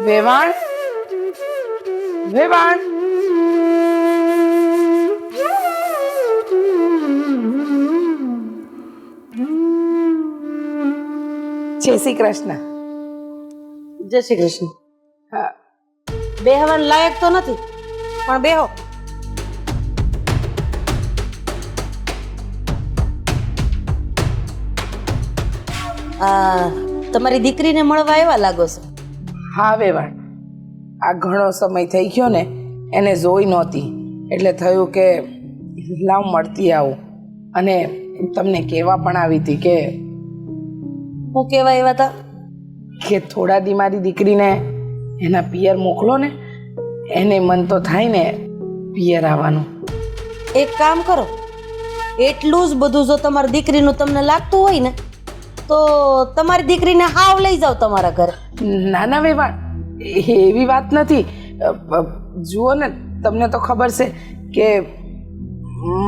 વેવાણ વેવાણ જય શ્રી કૃષ્ણ. જય શ્રી કૃષ્ણ. હા, બેહવાન લાયક તો નથી પણ બેહો. તમારી દીકરીને મળવા આવ્યા લાગો છો. હા વેવાણ, આ ઘણો સમય થઈ ગયો ને, એને જોઈ નહોતી એટલે થયું કે લાવ મળતી આવું. અને તમને કહેવા પણ આવી હતી કે હું કેવા આવ્યા હતા? થોડા દી મારી દીકરીને એના પિયર મોકલો ને, એને મન તો થાય ને પિયર આવવાનું. એક કામ કરો, એટલું જ બધું જો તમારી દીકરીનું તમને લાગતું હોય ને તો તમારી દીકરીને હાવ લઈ જાઓ તમારા ઘરે. ના ના વેવાણ, એવી વાત નથી. જુઓ ને, તમને તો ખબર છે કે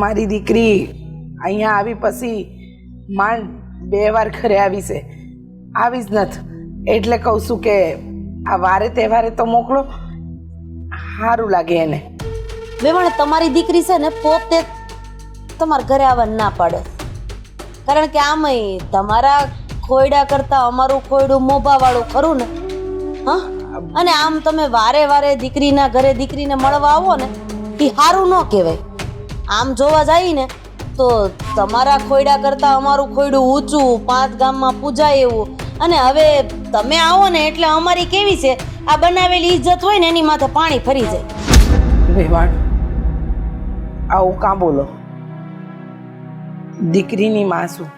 મારી દીકરી અહીંયા આવી પછી માંડ 2 વાર ઘરે આવી છે, આવી જ નથી. એટલે કહું છું કે આ વારે તહેવારે તો મોકલો, સારું લાગે એને. વેવાણ, તમારી દીકરી છે ને પોતે તમારા ઘરે આવવા ના પાડે, કારણ કે આમાંય તમારા ખોયડા કરતા અમારું ખોયડું મોભા વાળું ખરું ને. હા, અને આમ તમે વારે વારે દીકરીના ઘરે દીકરીને મળવા આવો ને એ સારું ન કહેવાય. આમ જોવા જાય ને તો તમારા ખોયડા કરતા અમારું ખોયડું ઊંચું, 5 ગામમાં પૂજાય એવું. અને હવે તમે આવો ને એટલે અમારી કેવી છે, આ બનાવેલી ઇજ્જત હોય ને એની માથે પાણી ફરી જાય. વેવાણ, આવું કાં બોલો? દીકરીની માં છું,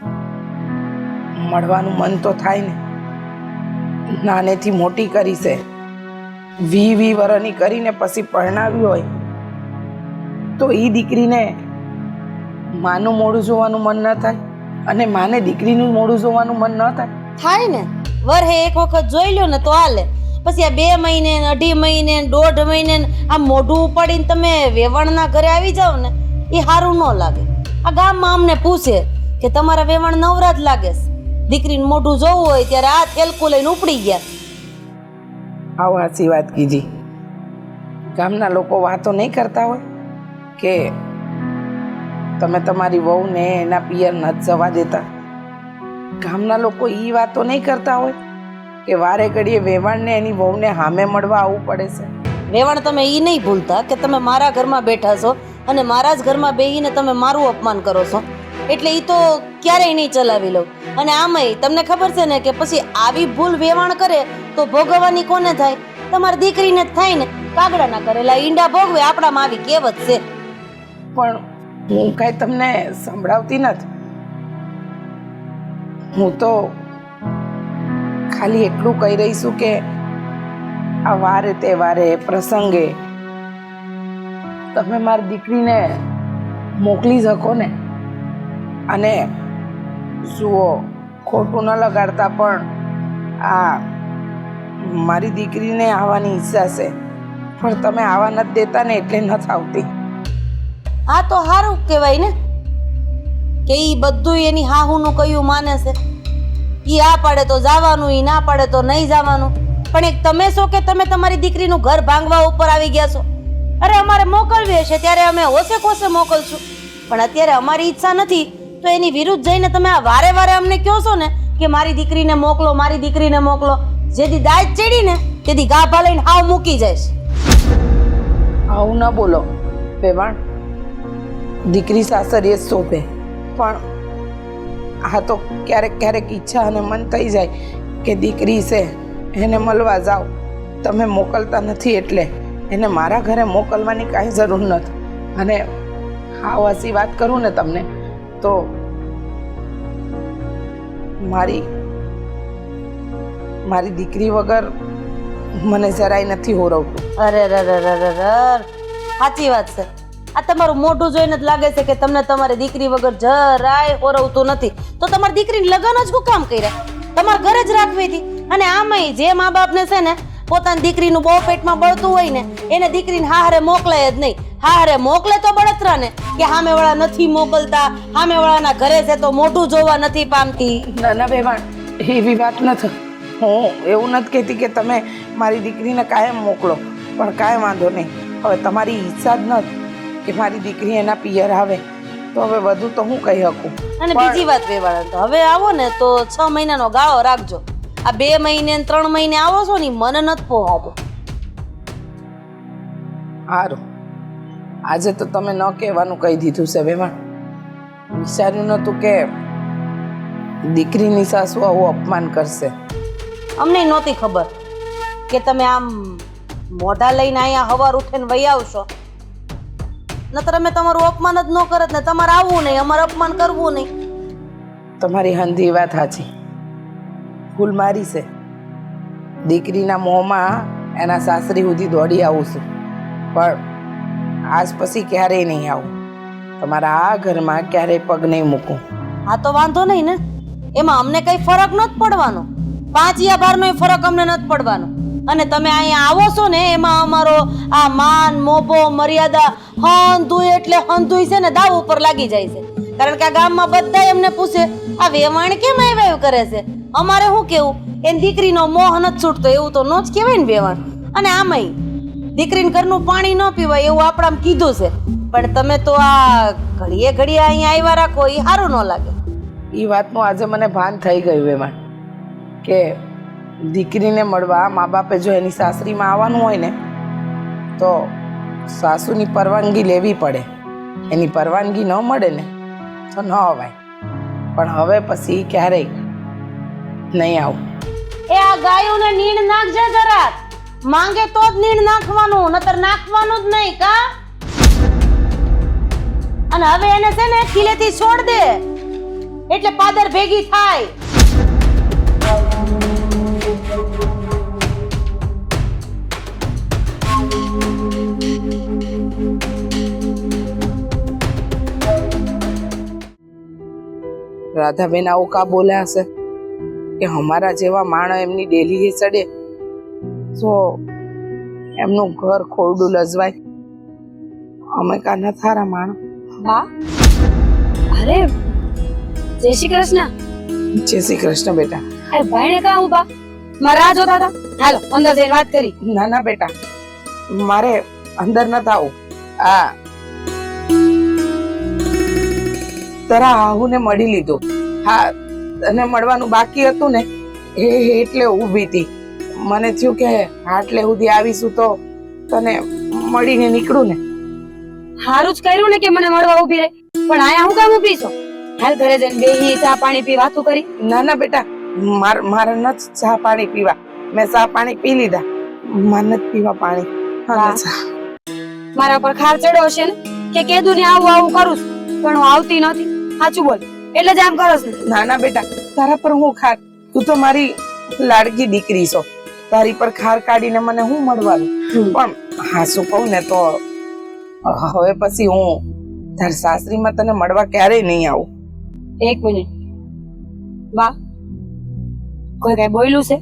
મળવાનું મન તો થાય ને. નાનેથી મોટી કરી છે, 20 વર્ષની કરીને પછી પરણાવી હોય તો એ દીકરીને માનું મોઢું જોવાનું મન ન થાય, અને માને દીકરીનું મોઢું જોવાનું મન ન થાય? થાય ને, વરહે એક વખત જોઈ લો ને તો હાલે. પછી આ 2 મહિને 2.5 મહિને 1.5 મહિને આ મોઢું ઉપાડીને તમે વેવાણના ઘરે આવી જાઓ ને એ સારું ન લાગે. આ ગામમાં અમને પૂછે કે તમારા વેવાણ નવરાત લાગે છે, દીકરીને મોઢું જોવું હોય ત્યારે આ થેલકું લઈને ઉપડી ગયા. આવો સાચી વાત કીધી. ગામના લોકો વાતો નહીં કરતા હોય કે તમે તમારી વહુને એના પિયર નથી જવા દેતા? ગામના લોકો એ વાતો નહીં કરતા હોય કે વારે ઘડીએ વેવાણને એની વહુને સામે મળવા આવવું પડે છે? વેવાણ, તમે એ નહીં ભૂલતા કે તમે મારા ઘરમાં બેઠા છો અને મારા જ ઘરમાં બેહીને તમે મારું અપમાન કરો છો, એટલે એ તો ક્યારેય નહીં ચલાવી લઉં. અને આમાંય તમને ખબર છે ને કે પછી આવી ભૂલ વેવાણ કરે તો ભોગવવાની કોને થાય? તમારી દીકરીને જ થાય ને. કાગડાના કરેલા ઈંડા ભોગવે, આપણામાં આવી કહેવત છે. પણ હું કાંઈ તમને સંભળાવતી નથી. હું તો ખાલી એટલું કહી રહી છું કે આ વારે તહેવારે પ્રસંગે તમે મારી દીકરીને મોકલી શકો ને. અને જુઓ, ખોટું ન લગાડતા પણ આ મારી દીકરીને આવવાની ઈચ્છા છે, પણ તમે આવવા નથી દેતા ને એટલે નથી આવતી. આ તો સારું કહેવાય ને કે ઈ બધું એની હાહુનું કયું માને છે. ઈ આ પાડે તો જવાનું, ઈ ના પાડે તો નહીં જવાનું. પણ એક તમે છો કે તમે તમારી દીકરીનું ઘર ભાંગવા ઉપર આવી ગયા છો. અરે અમારે મોકલવી હશે ત્યારે અમે હોશે કોશે મોકલશું, પણ અત્યારે અમારી ઈચ્છા નથી તો એની વિરુદ્ધ જઈને તમે આ વારે વારે અમને કહો છો ને કે મારી દીકરીને મોકલો, મારી દીકરીને મોકલો. જેથી દાજ ચડી ને તેથી ગાભા લઈને હાવ મૂકી જાય. આવું ન બોલો વેવાણ, દીકરી સાસરીએ જ શોભે. પણ આ તો ક્યારેક ક્યારેક ઈચ્છા અને મન થઈ જાય કે દીકરી છે એને મળવા જાઓ. તમે મોકલતા નથી એટલે એને મારા ઘરે મોકલવાની કાંઈ જરૂર નથી. અને હાવ હસી વાત કરું ને તમને તો મારી દીકરી વગર મને જરાય નથી હોરવતું. અરે સાચી વાત છે. આ તમારું મોઢું જોઈને જ લાગે છે કે તમને તમારી દીકરી વગર જરાય ઓરવતું નથી. તો તમારી દીકરીને લગ્ન જ શું કામ કર્યા? તમારા ઘરે જ રાખવી હતી. અને આમાંય જે મા બાપને છે ને પોતાની દીકરીનું બહુ પેટમાં બળતું હોય ને એને દીકરીને હારે મોકલાય જ નહીં. હારે મોકલે તો બળતરા ને કે સામેવાળા નથી મોકલતા, સામેવાળાના ઘરે છે તો મોઢું જોવા નથી પામતી. ના ના વેવાણ, એવી વાત નથી. હું એવું નથી કહેતી કે તમે મારી દીકરીને કાયમ મોકલો, પણ કાંઈ વાંધો નહીં. હવે તમારી ઈચ્છા જ નથી કે મારી દીકરી એના પિયર આવે, તો હવે વધુ તો હું કહી શકું. અને બીજી વાત વેવાણ, હવે આવો ને તો 6 મહિનાનો ગાળો રાખજો. આ 2 મહિને ને 3 મહિને આવો છો ને મને નથી પોહાતો. સારું, આજે તો તમે ન કહેવાનું કહી દીધું છે વેવાણ. વિચાર્યું નહોતું કે દીકરીની સાસુ આવું અપમાન કરશે. અમને નહોતી ખબર કે તમે આમ મોઢા લઈને અહીંયા હવાર ઉઠીને વહી આવશો. નતર અમે તમારું અપમાન જ ન કરત ને તમારે આવવું નહીં, અમારે અપમાન કરવું નહીં. તમારી હંધી વાત સાચી, ભૂલ મારી છે. દીકરીના મોંમાં એના સાસરી સુધી દોડી આવું છું, પણ આજ પછી ક્યારેય નહીં આવું. તમારા આ ઘરમાં ક્યારેય પગ નહીં મૂકું. હા તો વાંધો નહીં ને, એમાં અમને કઈ ફરક નથી પડવાનો. 5 યા 12 નો ફરક અમને નથી પડવાનો. અને તમે અહીંયા આવો છો ને એમાં અમારો આ માન મોભો મર્યાદા હંધુય એટલે હંધુય છે ને દાવ ઉપર લાગી જાય છે. કારણ કે આ ગામમાં બધા એમને પૂછે આ વેવાણ કેમ આવ્યું કરે છે. અમારે શું કેવું, એની દીકરીનો મોહ નથી છૂટતો એવું તો નો જ કહેવાય ને વેવાણ. અને આમાંય દીકરીને ઘરનું પાણી ન પીવાય એવું આપણામાં કીધું છે, પણ તમે તો આ ઘડીએ ઘડીએ અહીંયા આવ્યા રાખો એ સારું ન લાગે. એ વાતનું આજે મને ભાન થઈ ગયું વેવાણ કે દીકરીને મળવા મા બાપે જો એની સાસરીમાં આવવાનું હોય ને તો સાસુની પરવાનગી લેવી પડે. એની પરવાનગી ન મળે ને તો ન અવાય. પણ હવે પછી ક્યારેય નહીં આવું. એ આ ગાયોને નીણ નાખજે જરાક, માંગે તો જ નીણ નાખવાનું, નતર નાખવાનું જ નહીં કા. અને હવે એને છે ને ખીલેથી છોડ દે એટલે પાદર ભેગી થાય. રાધાબેન આવું કા બોલ્યા હશે કે અમારા જેવા માણસ એમની ડેલીએ ચડે તો એમનું ઘર ખોરડું લજવાય. અમે કા ન થારા માણસ. બા, અરે જય શ્રી કૃષ્ણ. જય શ્રી કૃષ્ણ બેટા. અરે ભાઈને કા હું બા મારા રાહ જોતા હતા. હાલો અંદર જઈને વાત કરી. ના ના બેટા, મારે અંદર ન થાવું. આ તારા હાહુને મળી લીધું. હા, તને મળવાનું બાકી હતું ને એટલે ઊભી હતી. મને થયું કે આટલે સુધી આવીશું તો તને મળીને નીકળું ને. હારું જ કર્યું ને કે મને મળવા ઊભી રહી. પણ આયા હું કામ ઊભી છો? હાલ ઘરે જઈને બેહી ચા પાણી પી વાતું કરી. ના ના બેટા, મારે નથી ચા પાણી પીવા. મેં ચા પાણી પી લીધા. મારે નથી પીવા પાણી. હા, મારા પર ખાર ચડ્યો હશે ને કે કીધું ને આવું આવું કરું છું પણ હું આવતી નથી. સાચું બોલ એટલે જ આમ કરો છો. ના ના બેટા, તારા પર હું ખાર, તું તો મારી લાડકી દીકરી છો. તારી પર ખાર કાઢીને મને હું મળવાનું. પણ હા શું કહું ને તો હવે પછી હું તાર સાસરીમાં તને મળવા ક્યારેય નહીં આવું. એક મિનિટ બા, કોઈ કઈ બોલ્યું છે?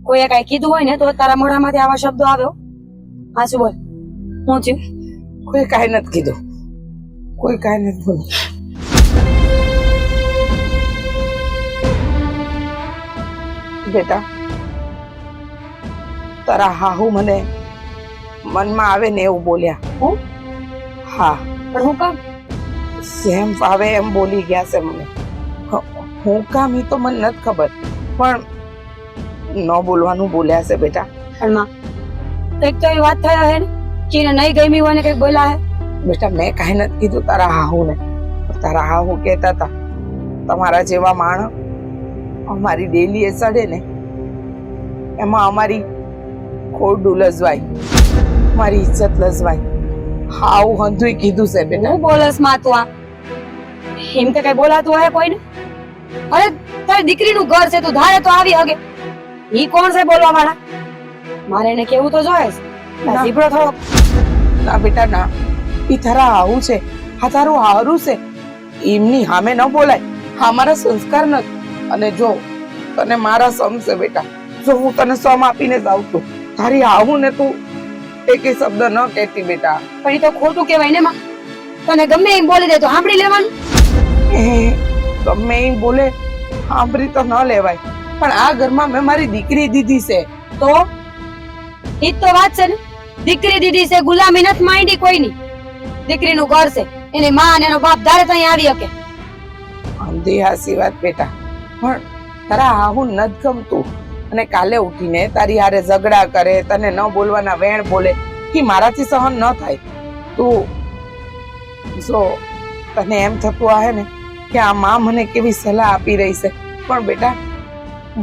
કોઈએ કઈ કીધું હોય ને તો તારા મોઢામાંથી આવા શબ્દો આવ્યો? સાચું બોલ, હું થયું? કોઈ કાંઈ નથી કીધું, કોઈ કાંઈ નથી બોલ્યું. બેટા, તારા હાહુ મને મનમાં આવે ને એવું બોલ્યા. હું? હા, પણ હું કામ? જેમ ફાવે એમ બોલી ગયા છે મને. હું કામ ઈ તો મને નથી ખબર, પણ ન બોલવાનું બોલ્યા છે બેટા. પણ માં કંઈક તો એ વાત થયા હે ને કે એને નહીં ગમી હોય ને કંઈક બોલ્યા હે. બેટા, મેં કાંઈ નથી કીધું તારા હાહુને. તારા હાહુ કહેતા હતા તમારા જેવા માણસ અમારી ડેલીએ ચડે ને એમાં અમારી ખોરડું લજવાય, મારી ઇજ્જત લજવાય. હાવ હંધુય કીધું છે બેટા. હું બોલસ માં તું આ એમ તો કઈ બોલાતું હોય કોઈને? અરે તારી દીકરીનું ઘર છે, તું ધારે તો આવી હગે. ઈ કોણ છે બોલવા વાળા? મારે એને કેવું તો જોઈએ છે. જીભડો થોડો. ના બેટા ના, ઈ તારા હાહુ છે, આ તારું હારું છે. એમની સામે ન બોલાય. હા, મારા સંસ્કાર નથી. અને જો તને મારા સમ છે બેટા, જો હું તને સમ આપીને જ આવતું. તારી હાહુ ને તું એક શબ્દ ન કહેતી બેટા. પણ ઈ તો ખોટું કહેવાય ને માં. તને ગમે એમ બોલી દે તો સાંભળી લેવાનું. ગમે એમ બોલે સાંભળી તો ન લેવાય. પણ આ ઘરમાં મેં મારી દીકરી દીધી છે. તો ઈ જ તો વાત છે ને, દીકરી દીધી છે, ગુલામી નથી માંડી કોઈની. દીકરીનું ઘર છે, એની માં અને એનો બાપ ધારે ત્યાં આવી શકે. અંધી હાસી વાત બેટા, પણ તારા હાહુ નથી ગમતું અને કાલે ઉઠીને તારી હારે ઝઘડા કરે, તને ન બોલવાના વેણ બોલે, કે મારાથી સહન ન થાય. તું જો તને એમ થતું હશે ને કે આ માં મને કેવી સલાહ આપી રહી છે, પણ બેટા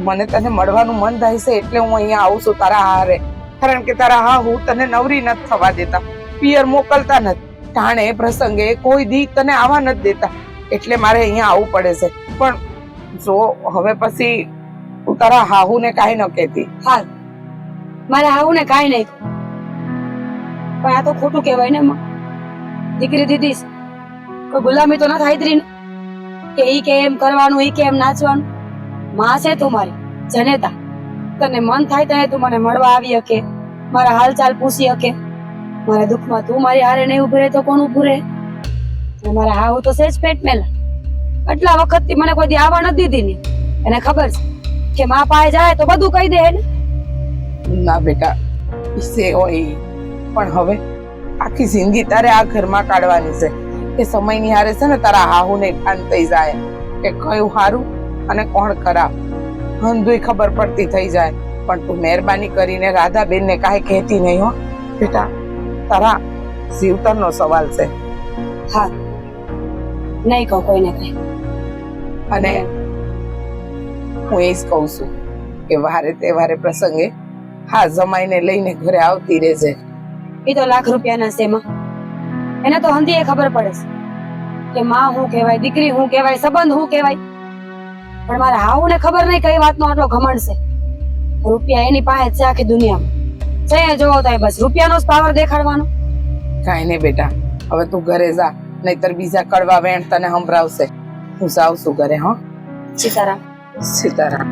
મને તને મળવાનું મન થાય છે એટલે હું અહીંયા આવું છું તારા હારે. કારણ કે તારા હાહુ તને નવરી નથી થવા દેતા, પિયર મોકલતા નથી, ટાણે પ્રસંગે કોઈ દી તને આવવા નથી દેતા, એટલે મારે અહીંયા આવવું પડે છે. પણ જો હવે પછી તું તારા હાહુને કાંઈ ન કહેતી. હાલ મારા હાહુને કાંઈ નહીં કહું. પણ આ તો ખોટું કહેવાય ને માં, દીકરી દીધી છે, કોઈ ગુલામી તો ના થાય ને કે ઈ કે એમ કરવાનું, ઈ કે એમ નાચવાનું. માં છે તું મારી જનેતા, તને મન થાય ત્યારે તું મને મળવા આવી શકે, મારા હાલચાલ પૂછી શકે. મારા દુઃખમાં તું મારી હારે નહીં ઉભી રહે તો કોણ ઉભું રહે? અને મારા હાહુ તો સેજ પેટ મેલા, આટલા વખતથી મને કોઈ દી આવવા નથી દીધી ને. એને ખબર છે કે માં પાસે જાય તો બધું કહી દે ને. ના બેટા, ઈસે હોય, પણ હવે આખી જિંદગી તારે આ ઘરમાં કાઢવાની છે. એ સમયની હારે છે ને તારા હાહુને ભાન થઈ જાય કે કયું સારું અને કોણ ખરાબ, હંધુય ખબર પડતી થઈ જાય. પણ તું મહેરબાની કરીને રાધાબેનને કાંઈ કહેતી નહીં હો બેટા, તારા જીવતરનો સવાલ છે. હા, નહીં કહું કોઈને કઈ. અને હું એ જ કહું છું કે વારે તહેવારે પ્રસંગે હા જમાઈને લઈને ઘરે આવતી રહેજે. એ તો લાખ રૂપિયાના છે માં, એને તો હંધીએ ખબર પડે છે કે માં શું કહેવાય, દીકરી શું કહેવાય, સંબંધ શું કહેવાય. પણ મારા હાહુને ખબર નહીં કઈ વાતનો આટલો ઘમંડ છે. રૂપિયા એની પાસે છે આખી દુનિયામાં, છે જોવો તો બસ રૂપિયાનો જ પાવર દેખાડવાનો. કાંઈ નહીં બેટા, હવે તું ઘરે જા, નહીતર બીજા કડવા વેણ તને સંભળાવશે. હું જાઉં છું ઘરે. હા સીતારામ. સીતારામ.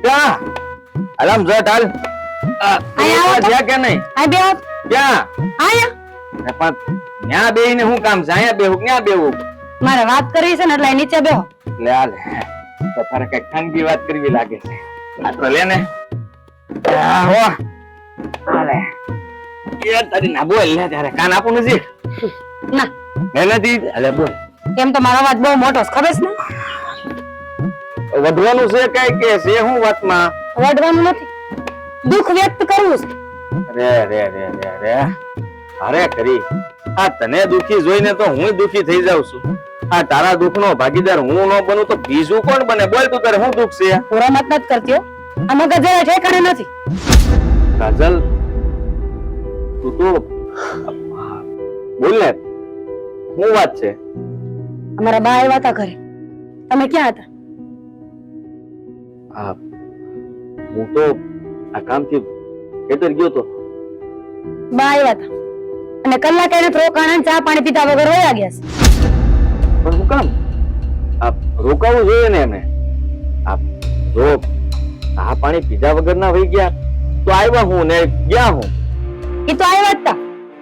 ક્યાં અલામ જટ હાલ જ્યાં કે નહીં આ બે ક્યાં આયા પણ ત્યાં બેહીને શું કામ છે? અહીંયા બેહું ક્યાં બેહું? મારે વાત કરવી છે ને એટલે નીચે બેહો. લે હાલ તો તારે કઈક ખાનગી વાત કરવી લાગે છે. આ તો લે ને હો હાલે એ તારી ના બોલ લે ત્યારે કાન આપું નથી ના નથી અલે બોલ એમ તો મારો અવાજ બહુ મોટો છે, ખબર છે ને? વધવાનું છે કઈ કે છે શું વાતમાં? વડવાનું નથી, દુઃખ વ્યક્ત કરવું છે. રે રે રે રે રે અરે કરી આ તને દુખી જોઈને તો હું દુખી થઈ જાઉં છું. આ તારા દુઃખનો ભાગીદાર હું ન બનું તો બીજું કોણ બને? બોલ તું તારે શું દુઃખ છે? પૂરા મત નથી કરતી હો, આ મગજ જરા ઠેકાણે નથી. કાજલ તું તો બોલ ને શું વાત છે? અમારા બા આવ્યા હતા ઘરે, તમે ક્યાં હતા? આ હું તો આ કામથી ખેતર ગયો તો. બા આવ્યા હતા અને કલાક એને રોકાણા, ચા પાણી પીતા વગર વયા ગયા છે. પણ હું કામ આ રોકાવું જોઈએ ને એમને? આ જો આ પાણી પીધા વગર ના વહી ગયા તો આવ્યા હું ને ગયા હું. એ તો આવ્યા જ હતા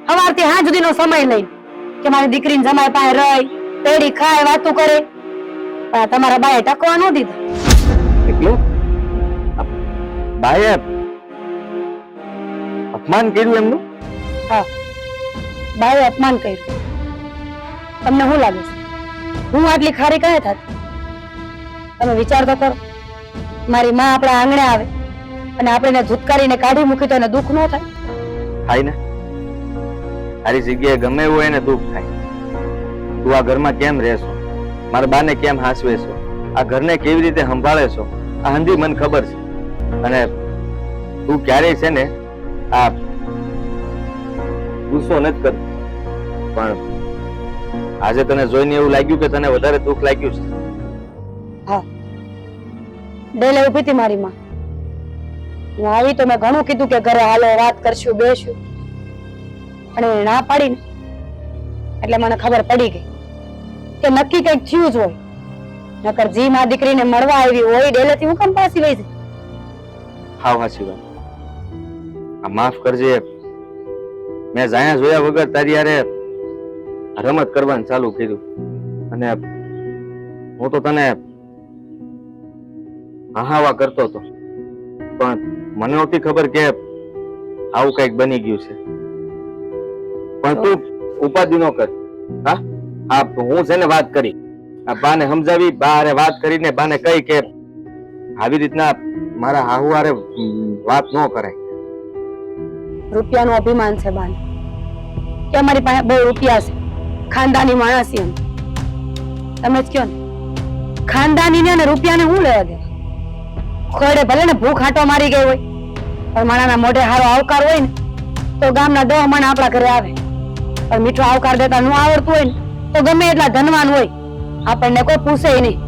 સવારથી હાંજ સુધીનો સમય લઈ કે મારી દીકરીને જમાઈ પાસે રહી, પેડી ખાય, વાતું કરે. પણ આ તમારા બાએ ટકવા ન દીધા. એટલું બાએ અપમાન કર્યું એમનું? હા, બાએ અપમાન કર્યું. તમને શું લાગે છે હું આટલી ખારી કાંઈ થાત? તમે વિચાર તો કરો, મારી માં આપણા આંગણે આવે અને આપણે ધુતકારીને કાઢી મૂકી તો એને દુઃખ ન થાય? થાય ને, તારી જગ્યાએ ગમે એવું એને દુઃખ થાય. તું આ ઘરમાં કેમ રહેશો? મારા બાને કેમ હાસવે છો? આ ઘરને કેવી રીતે સંભાળે છો? આ હંધી મને ખબર છે. અને તું ક્યારેય છે ને આ ગુસ્સો નથી કરતો, પણ આજે તને જોઈને એવું લાગ્યું કે તને વધારે દુઃખ લાગ્યું છે. હા, ડેલે ઉભી હતી મારી માં હું આવી તો મેં ઘણું કીધું કે ઘરે હાલો વાત કરશું બેસું, પણ એને ના પાડી ને એટલે મને ખબર પડી ગઈ કે નક્કી કંઈક થયું જ હોય. નકર જી માં દીકરીને મળવા આવી હોય ડેલેથી હું કેમ પાછી વઈ જાય? હાવ હાચી વાત. આ માફ કરજે, મેં જાયા જોયા વગર તારી હારે રમત કરવાનું ચાલુ કર્યું અને હું તો તને હહાવા કરતો હતો, પણ મને નહોતી ખબર કે આવું કઈક બની ગયું છે. પણ તું ઉપાધિ ન કર. હા હા, હું છે ને વાત કરી, આ બાને સમજાવી, બા હારે વાત કરીને બાને કહી કે આવી રીતના મારા હાહુ હારે વાત ન કરાય. રૂપિયાનું અભિમાન છે બાને કે અમારી પાસે બહુ રૂપિયા છે, ખાનદાની માણસ છે. તમે જ કયો ને, ખાનદાની ને રૂપિયાને હું લેવા દે? ખોડે ભલે ને ભૂખ આંટો મારી ગઈ હોય, પણ માણાના મોઢે હારો આવકાર હોય ને તો ગામના 10 માણા આપણા ઘરે આવે. પણ મીઠો આવકાર દેતા ન આવડતું હોય ને તો ગમે એટલા ધનવાન હોય આપણને કોઈ પૂછે નહીં.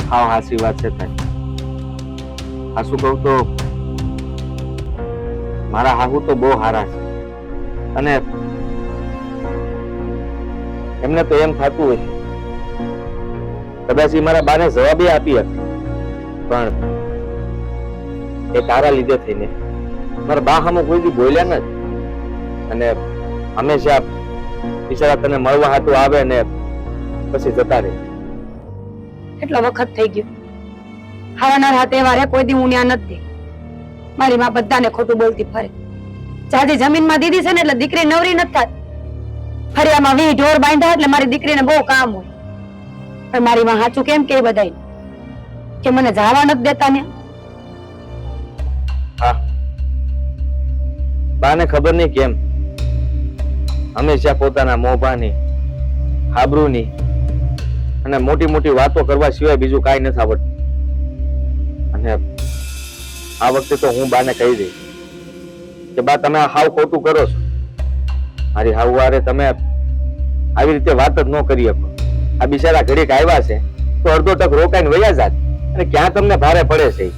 હા હાચી વાત છે તારી. આ શું કહું તો મારા હાહુ તો બહુ હારા છે અને એમને તો એમ થતું હોય કદાચ મારા બાને જવાબ આપી હતી, પણ એ તારા લીધે થઈને મારા બા સામે કોઈ દી બોલ્યા નથી અને હંમેશા બિચારા તને મળવા હાટુ આવે ને પછી જતા રહે. એટલો વખત થઈ ગયો, ખાવાના રાતે વારે કોઈ દી હું ન્યા નથી. મારી માં બધાને ખોટું બોલતી ફરે. જાજી જમીનમાં દીધી છે ને એટલે દીકરી નવરી નથી થતી. ફરિયામાં 20 ઢોર બાંધ્યા એટલે મારી દીકરીને બહુ કામ હોય. પણ મારી માં સાચું કેમ કે બધાય કે મને જાવા નથી દેતા ને? હા, બાને ખબર નહીં કેમ હંમેશા પોતાના મોભાની, આબરૂની અને મોટી મોટી વાતો કરવા સિવાય બીજું કાંઈ નથી આવડતું. અને આ વખતે તો હું બાને કહી દઈશ કે બા તમે હાવ ખોટું કરો છો. મારી હાવ વારે તમે આવી રીતે વાત જ ન કરી શકો. આ બિચારા ઘડીક આવ્યા છે તો અડધો ટક રોકાઈને વયા જાત અને ક્યાં તમને ભારે પડે છે.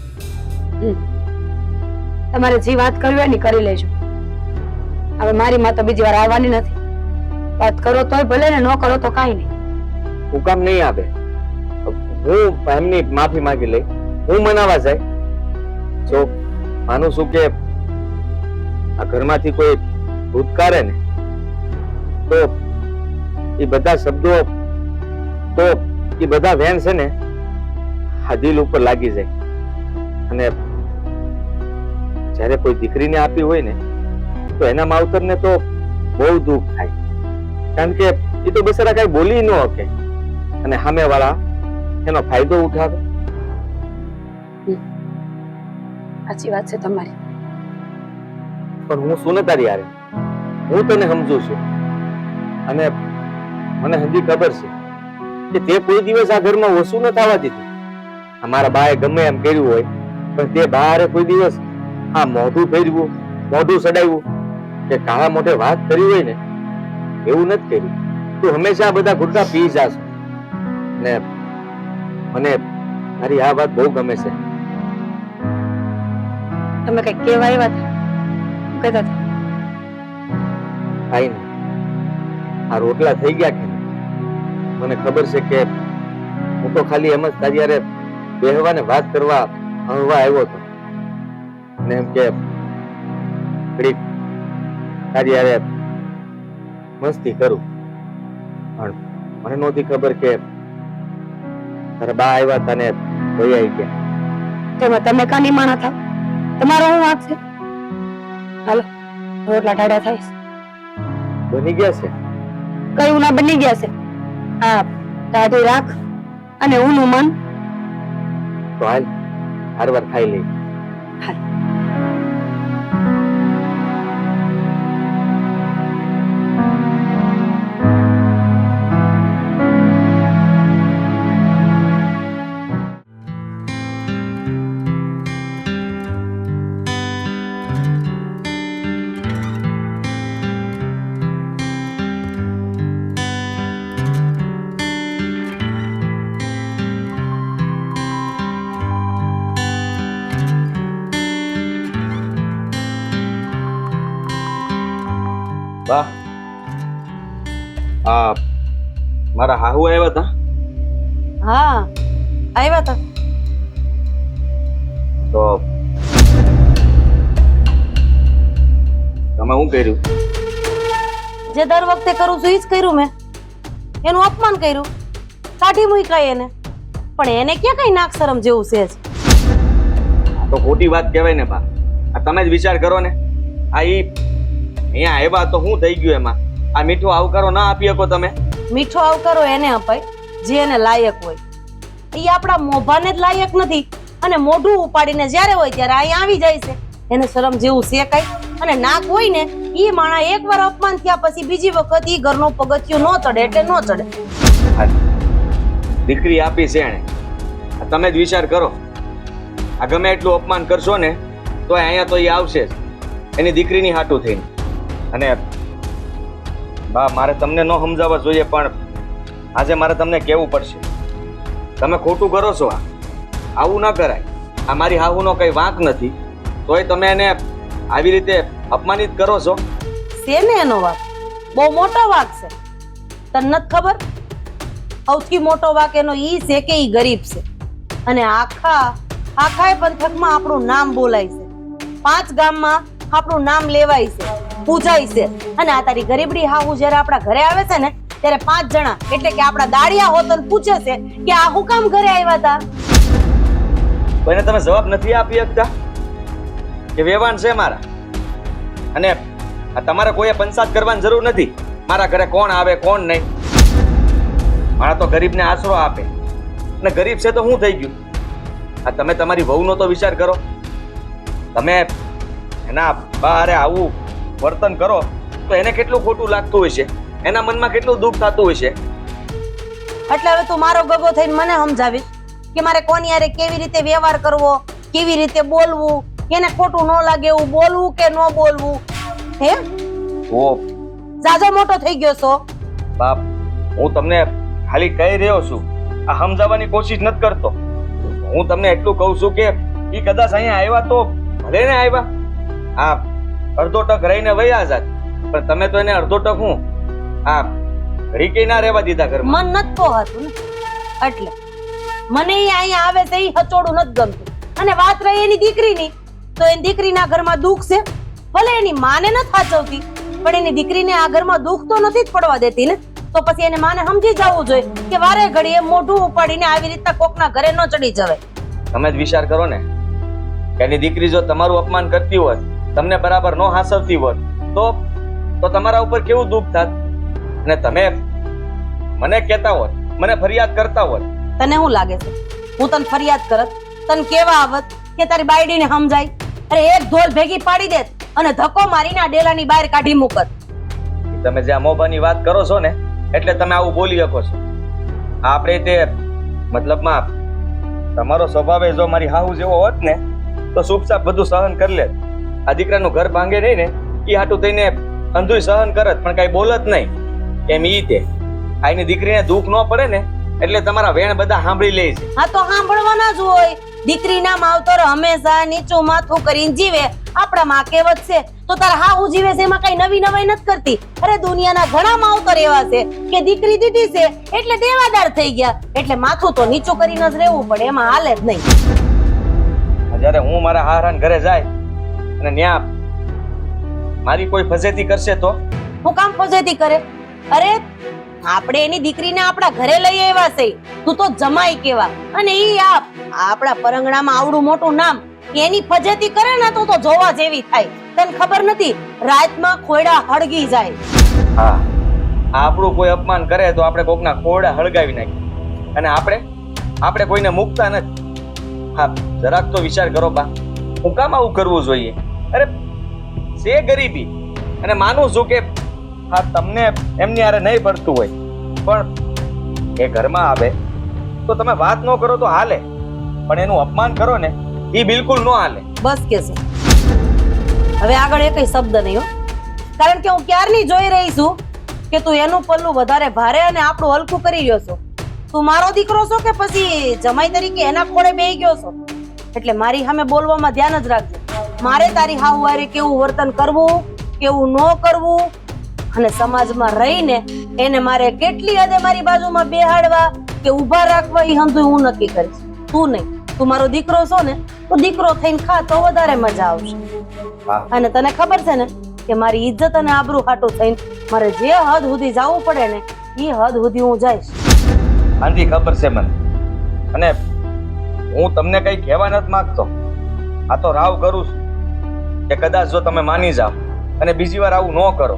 તમારે જે વાત કરવી હોય ને કરી લેજો. હવે મારી માં તો બીજી વાર આવવાની નથી. વાત કરો તોય ભલે ને, ન કરો તો કાંઈ નહીં. હું કામ નહીં આવે, હું એમની માફી માંગી લઈ, હું મનાવા જાય. જો માનું છું કે આ ઘરમાંથી કોઈ ભૂતકારે ને તો એ બધા શબ્દો, તો એ બધા વેન છે ને આ દિલ ઉપર લાગી જાય. અને જયારે કોઈ દીકરીને આપી હોય ને તો એના માવતરને તો બહુ દુઃખ થાય, કારણ કે એ તો બિચારા કઈ બોલી ન શકે અને સામે વાળા એનો ફાયદો ઉઠાવે. સાચી વાત છે તમારી. પણ હું શું ને તારી યારે, હું તને સમજુ છું અને મને હજી ખબર છે કે તે કોઈ દિવસ આ ઘરમાં વસુ ન થવા દીધું. અમારા બાએ ગમે એમ કર્યું હોય પણ તે બારે કોઈ દિવસ આ મોઢું ફેરવું, મોઢું સડાવ્યું કે કાળા મોઢે વાત કરી હોય ને એવું નથી કર્યું. તું હંમેશા બધા ઘૂંટા પી જાશો ને મને મારી આ વાત બહુ ગમે છે. તમે કઈ કહેવા આવ્યા હતા? કહેતા હતા થાય ને આ રોટલા થઈ ગયા કે મને ખબર છે કે હું તો ખાલી એમ જ તારી યારે બેહવા ને વાત કરવા હળવા આવ્યો હતો ને એમ કે ઘડીક તારી યારે મસ્તી કરું. પણ મને નહોતી ખબર કે તારા બા આવ્યા હતા ને ભાઈ આવી ગયા. તેમાં તમે કાની માણા થાવ? તમારો શું વાંક છે? હાલો રોટલા ટાઢા થાય બની ગયા છે. કયું ના બની ગયા છે? હા, ટાઢું રાખ અને ઊનું મન. તો હાલ હારવાર ખાઈ લઈ. હાલ. વાહ, આ મારા હાહુ આવ્યા હતા. હા આવ્યા તા. તો તમે શું કર્યું? જે દર વખતે કરું છું એ જ કર્યું મેં. એનું અપમાન કર્યું, કાઢી મૂકાય એને. પણ એને ક્યાં કઈ નાક શરમ જેવું છે જ. તો ખોટી વાત કહેવાય ને બા. આ તમે જ વિચાર કરો ને. આ અહીંયા આવ્યા તો શું થઈ ગયું એમાં? આ મીઠો આવકારો ના આપી શકો તમે? મીઠો આવકારો એને અપાય જે એને લાયક હોય. એ આપણા મોભાને જ લાયક નથી અને મોઢું ઉપાડીને જ્યારે હોય ત્યારે અહીંયા આવી જાય છે. એને શરમ જેવું છે કઈ? અને નાક હોય ને એ માણા એકવાર અપમાન થયા પછી બીજી વખત ઈ ઘરનો પગથિયો ન ચડે એટલે ન ચડે. આ દીકરી આપી છે એણે. આ તમે જ વિચાર કરો. આ ગમે એટલું અપમાન કરશો ને તો અહીંયા તો એ આવશે જ એની દીકરીની હાટું થઈને. અને બા, મારે તમને ન સમજાવવા જોઈએ પણ આજે મારે તમને કહેવું પડશે. તમે ખોટું કરો છો. આવું ન કરાય. આ મારી હાહુનો કઈ વાંક નથી તોય તમે એને આવી રીતે અપમાનિત કરો છો. છે ને એનો વાક, બહુ મોટો વાક છે. તને નથી ખબર? સૌથી મોટો વાક એનો ઈ છે કે ઈ ગરીબ છે અને આખા પંથકમાં આપણું નામ બોલાય છે. 5 ગામમાં આપણું નામ લેવાય છે, પૂજાય છે. અને આ તારી ગરીબડી હાહુ જ્યારે આપણા ઘરે આવે છે ને ત્યારે 5 જણા એટલે કે આપણા દાડિયા હોતન પૂછે છે કે આ હું કામ ઘરે આવ્યા હતા. કોઈને તમે જવાબ નથી આપી શકતા કે વેવાન છે મારા? અને આ તમારે કોઈએ પંચાયત કરવાની જરૂર નથી મારા ઘરે કોણ આવે કોણ નહીં. મારા તો ગરીબને આશરો આપે અને ગરીબ છે તો શું થઈ ગયું? આ તમે તમારી વહુનો તો વિચાર કરો. તમે એના બહારે આવું વર્તન કરો તો એને કેટલું ખોટું લાગતું હોય છે, એના મનમાં કેટલું દુઃખ થતું હોય છે. એટલે હવે તું મારો ગગો થઈને મને સમજાવીશ કે મારે કોની હારે કેવી રીતે વ્યવહાર કરવો, કેવી રીતે બોલવું, એને ખોટું ન લાગે એવું બોલવું કે ન બોલવું. હે ઓ જાજો મોટો થઈ ગયો છો. બાપ, હું તમને ખાલી કહી રહ્યો છું, આ સમજાવવાની કોશિશ નથી કરતો. હું તમને એટલું કહું છું કે ઈ કદાચ અહીંયા આવ્યા તો ભલે ને આવ્યા, આ અડધો ટક રહીને વયા જાત, પણ તમે તો એને અડધો ટક હું આ ઘડી કઈ ના રહેવા દીધા ઘરમાં. મન નથી પોહાતું ને એટલે મને ઈ અહીંયા આવે છે ઈ હચોડું નથી ગમતું. અને વાત રહી એની દીકરીની, તો એની દીકરીના ઘરમાં દુઃખ છે. ભલે એની માને નથી સાચવતી પણ એની દીકરીને આ ઘરમાં દુઃખ તો નથી જ પડવા દેતી ને. તો પછી એને માને સમજી જવું જોઈએ કે વારે ઘડીએ મોઢું ઉપાડીને આવી રીતના કોકના ઘરે ન ચડી જવાય. તમે જ વિચાર કરો ને કે એની દીકરી જો તમારું અપમાન કરતી હોત, તમને બરાબર ન હાસવતી હોત તો તમારા ઉપર કેવું દુઃખ થાત. અને તમે મને કહેતા હોત, મને ફરિયાદ કરતા હોત. તને શું લાગે છે હું તને ફરિયાદ કરત? તને કેવા આવત કે તારી બાયડીને સમજાય? અરે એક ઢોલ ભેગી પાડી દેત અને ધક્કો મારીને આ ડેલાની બહાર કાઢી મૂકત. તમે જે આ મોભાની વાત કરો છો ને એટલે તમે આવું બોલી શકો છો. આપણે તે મતલબમાં તમારો સ્વભાવ જો મારી હાહુ જેવો હોત ને તો ચૂપચાપ બધું સહન કરી લે. આ દીકરાનું ઘર ભાંગે નહીં ને એ હાટું થઈને અંધુય સહન કરત પણ કઈ બોલત નહીં. એમ ઈ તે આની દીકરીને દુઃખ ન પડે ને એટલે તમારા વેણ બધા સાંભળી લે છે. હા તો સાંભળવાના જ હોય. દીકરીના માવતર હંમેશા નીચું માથું કરીને જીવે, આપણામાં કહેવત છે. તો તારા હાહુ જીવે છે એમાં કઈ નવી નવાઈ નથી કરતી. અરે દુનિયાના ઘણા માવતર એવા છે કે દીકરી દીધી છે એટલે દેવાદાર થઈ ગયા, એટલે માથું તો નીચું કરીને જ રહેવું પડે, એમાં હાલે જ નહીં. જયારે હું મારા હારાન ઘરે જાય અને ન્યા મારી કોઈ ફજેતી કરશે તો હું કામ ફજેતી કરે? અરે આપણે એની દીકરીને આપણા ઘરે લઈ આવ્યા છે, તું તો જમાઈ કેવા. અને ઈ આપણા પરંગણામાં આવડું મોટું નામ, એની ફજેતી કરે ને તો જોવા જેવી થાય. તને ખબર નથી રાતમાં ખોયડા હળગી જાય. હા, આપણું કોઈ અપમાન કરે તો આપણે કોકના ખોરડા હળગાવી નાખીએ અને આપણે કોઈને મૂકતા નથી. હા, જરાક તો વિચાર કરો બા, હું કામ આવું કરવું જોઈએ? અરે છે ગરીબી અને માનું છું કે હા તમને એમની હારે નહીં પડતું હોય પણ એ ઘરમાં આવે તો તમે વાત ન કરો તો હાલે, પણ એનું અપમાન કરો ને એ બિલકુલ ન હાલે. બસ કે છે હવે આગળ એ કઈ શબ્દ નહીં હો. કારણ કે હું ક્યારની જોઈ રહી છું કે તું એનું પલ્લું વધારે ભારે અને આપણું હલકું કરી રહ્યો છો. તું મારો દીકરો છો કે પછી જમાઈ તરીકે એના ખોળે બેહી ગયો છો? એટલે મારી સામે બોલવામાં ધ્યાન જ રાખજો. મારે તારી હાહુ હારે કેવું વર્તન કરવું કેવું ન કરવું અને સમાજમાં રહીને એને મારે કેટલી હદે મારી બાજુમાં બેહાડવા કે ઊભા રાખવા એ હંધુય હું નક્કી કરીશ. તું નહીં, તું મારો દીકરો છો ને તો દીકરો થઈને ખા તો વધારે મજા આવશે. અને તને ખબર છે ને કે મારી ઇજ્જત અને આબરૂ હાટું થઈને મારે જે હદ સુધી જવું પડે ને એ હદ સુધી હું જઈશ. આંધી ખબર છે મને, અને હું તમને કઈ કહેવા નથી માંગતો. આ તો રાવ કરું છું કે કદાચ જો તમે માની જાઓ અને બીજી વાર આવું ન કરો,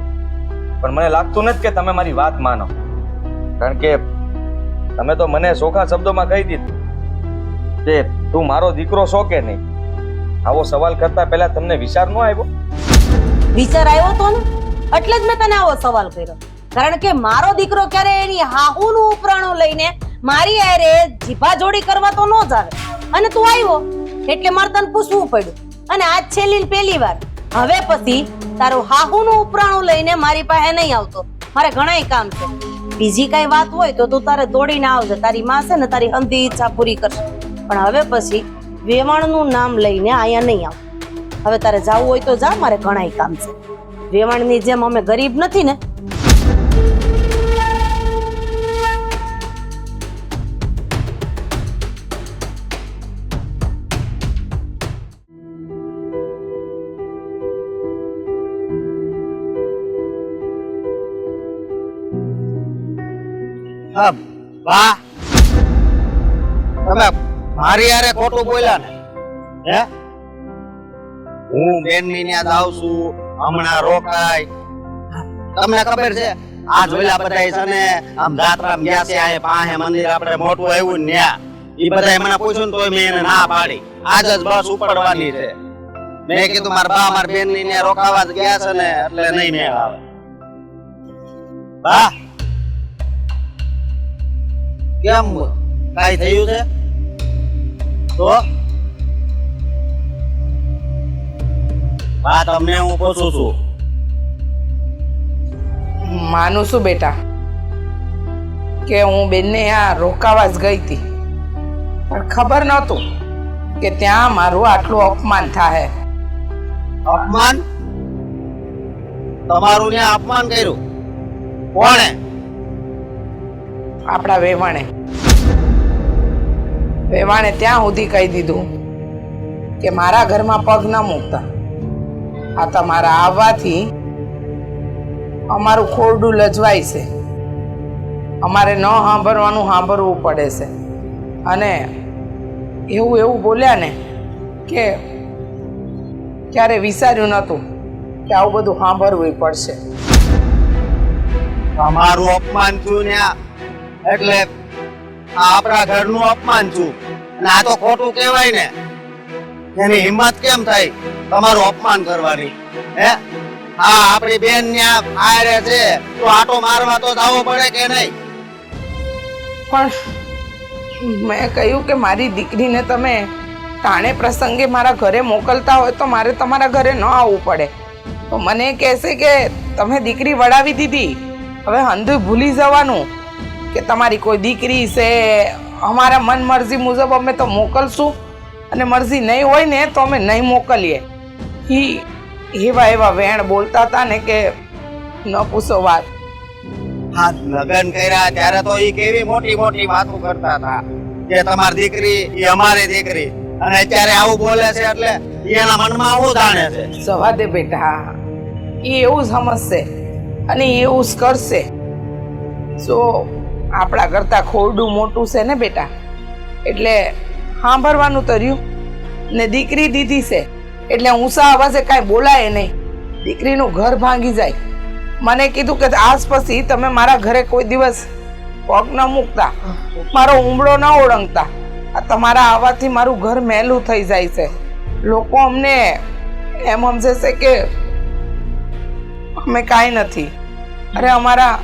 પણ મને લાગતું નથી કે તમે મારી વાત માનો. કારણ કે તમે તો મને ચોખ્ખા શબ્દોમાં કહી દીધું કે તું મારો દીકરો છો કે નહીં. આવો સવાલ કરતા પહેલા તમને વિચાર ન આવ્યો? વિચાર આવ્યો તો ને એટલે જ મેં તને આવો સવાલ કર્યો. કારણ કે મારો દીકરો ક્યારે એની હાહુનું ઉપરાણું લઈને મારી હારે જીભા જોડી કરવા તો ન જ આવે. અને તું આવ્યો એટલે મારે તને પૂછવું પડ્યું. અને આજ છેલ્લી પહેલી વાર. હવે પછી તારું હાહુનું ઉપરાણું લઈને મારી પાસે નહીં આવતો. મારે ઘણાય કામ છે. બીજી કઈ વાત હોય તો તું તારે દોડીને આવજે. તારી માં છે ને તારી અંધી ઈચ્છા પૂરી કરશે. પણ હવે પછી વેવાણનું નામ લઈને અહીંયા નહીં આવ. હવે તારે જવું હોય તો જા, મારે ઘણાય કામ છે. વેવાણની જેમ અમે ગરીબ નથી ને. વાહ, તમે મારી યારે ખોટું બોલ્યા ને. હે, હું બેનની ત્યાં જાઉં છું, હમણાં રોકાય. તમને ખબર છે આ જોયેલા બધા છે ને આમ જાત્રામાં ગયા છે, આ પાસે મંદિર આપણે મોટું આવ્યું ને ત્યાં ઈ બધા મને પૂછ્યું ને તોય મેં એને ના પાડી. આજ જ બસ ઉપડવાની છે. મેં કીધું મારા બા મારા બેનની ત્યાં રોકાવા જ ગયા છે ને એટલે નહીં મેળ આવે. વાહ, કેમ કાઈ થયું છે તો? વાત તમને હું પૂછું છું. માનું છું બેટા કે હું બેનને આ રોકાવા જ ગઈ હતી, પણ ખબર નહોતું કે ત્યાં મારું આટલું અપમાન થાય. અપમાન? તમારું ત્યાં અપમાન કર્યું કોણે? આપણા વેવાણે ત્યાં સુધી કહી દીધું કે મારા ઘરમાં પગ ન મૂકતા. આ તમારા આવવાથી અમારું ખોરડું લજવાય છે. અમારે ન સાંભળવાનું સાંભળવું પડે છે. અને એવું બોલ્યા ને કે ક્યારે વિચાર્યું નહોતું કે આવું બધું સાંભળવું પડશે. તમારું અપમાન થયું ને એટલે આ આપણા ઘરનું અપમાન થયું. અને આ તો ખોટું કહેવાય ને. એની હિંમત કેમ થઈ તમારું અપમાન કરવાની? હે, હા, આપણી બેન ત્યાં આરે છે તો આટો મારવા તો જવો પડે કે નહીં? પણ મેં કહ્યું કે મારી દીકરીને તમે ટાણે પ્રસંગે મારા ઘરે મોકલતા હોય તો મારે તમારા ઘરે ન આવવું પડે. તો મને કહેશે કે તમે દીકરી વળાવી દીધી, હવે હંધુય ભૂલી જવાનું કે તમારી કોઈ દીકરી છે. અમારા મન મરજી મુજબ અમે તો મોકલશું, અને મરજી નહીં હોય ને તો અમે નહીં મોકલીએ. એવા વેણ બોલતા હતા ને કે ન પૂછો વાત. હા, લગ્ન કર્યા ત્યારે તો ઈ કેવી મોટી મોટી વાતો કરતા હતા કે તમારી દીકરી એ અમારી દીકરી, અને અત્યારે આવું બોલે છે એટલે એના મનમાં આવું જાણે છે. જવા દે બેટા, એ એવું સમજશે અને એવું જ કરશે. જો આપણા કરતા ખોરડું મોટું છે ને બેટા, એટલે સાંભળવાનું તો રહ્યું ને. દીકરી દીધી છે એટલે ઊંચા અવાજે કાંઈ બોલાય નહીં, દીકરીનું ઘર ભાંગી જાય. મને કીધું કે આજ પછી તમે મારા ઘરે કોઈ દિવસ પગ ન મૂકતા, મારો ઉમળો ન ઓળંગતા. આ તમારા આવવાથી મારું ઘર મેલું થઈ જાય છે. લોકો અમને એમ સમજે છે કે અમે કાંઈ નથી. અરે અમારા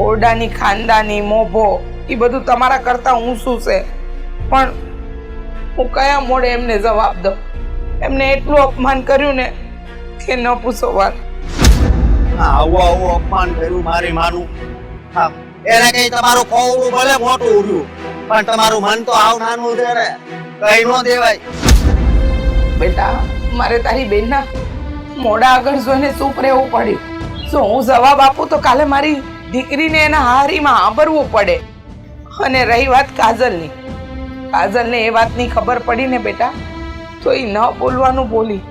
ઓરડાની ખાનદાની મોભો એ બધું તમારા કરતા ઊંચું છે. પણ હું કયા મોડે એમને જવાબ દઉં? એમને એટલું અપમાન કર્યું ને કે ન પૂછો વાત. આવું અપમાન કર્યું મારી માનું. હા, એને કઈ તમારું ખોવડું ભલે મોટું ઉડ્યું, પણ તમારું મન તો આવ નાનું છે ને, કઈ નો દેવાય. બેટા, મારે તારી બેનના મોઢા આગળ જોઈને ચૂપ રહેવું પડ્યું. જો હું જવાબ આપું તો કાલે મારી દીકરીને એના હારીમાં આંબરવું પડે. અને રહી વાત કાજલની, કાજલને એ વાતની ખબર પડી ને બેટા, તો એ ન બોલવાનું બોલી.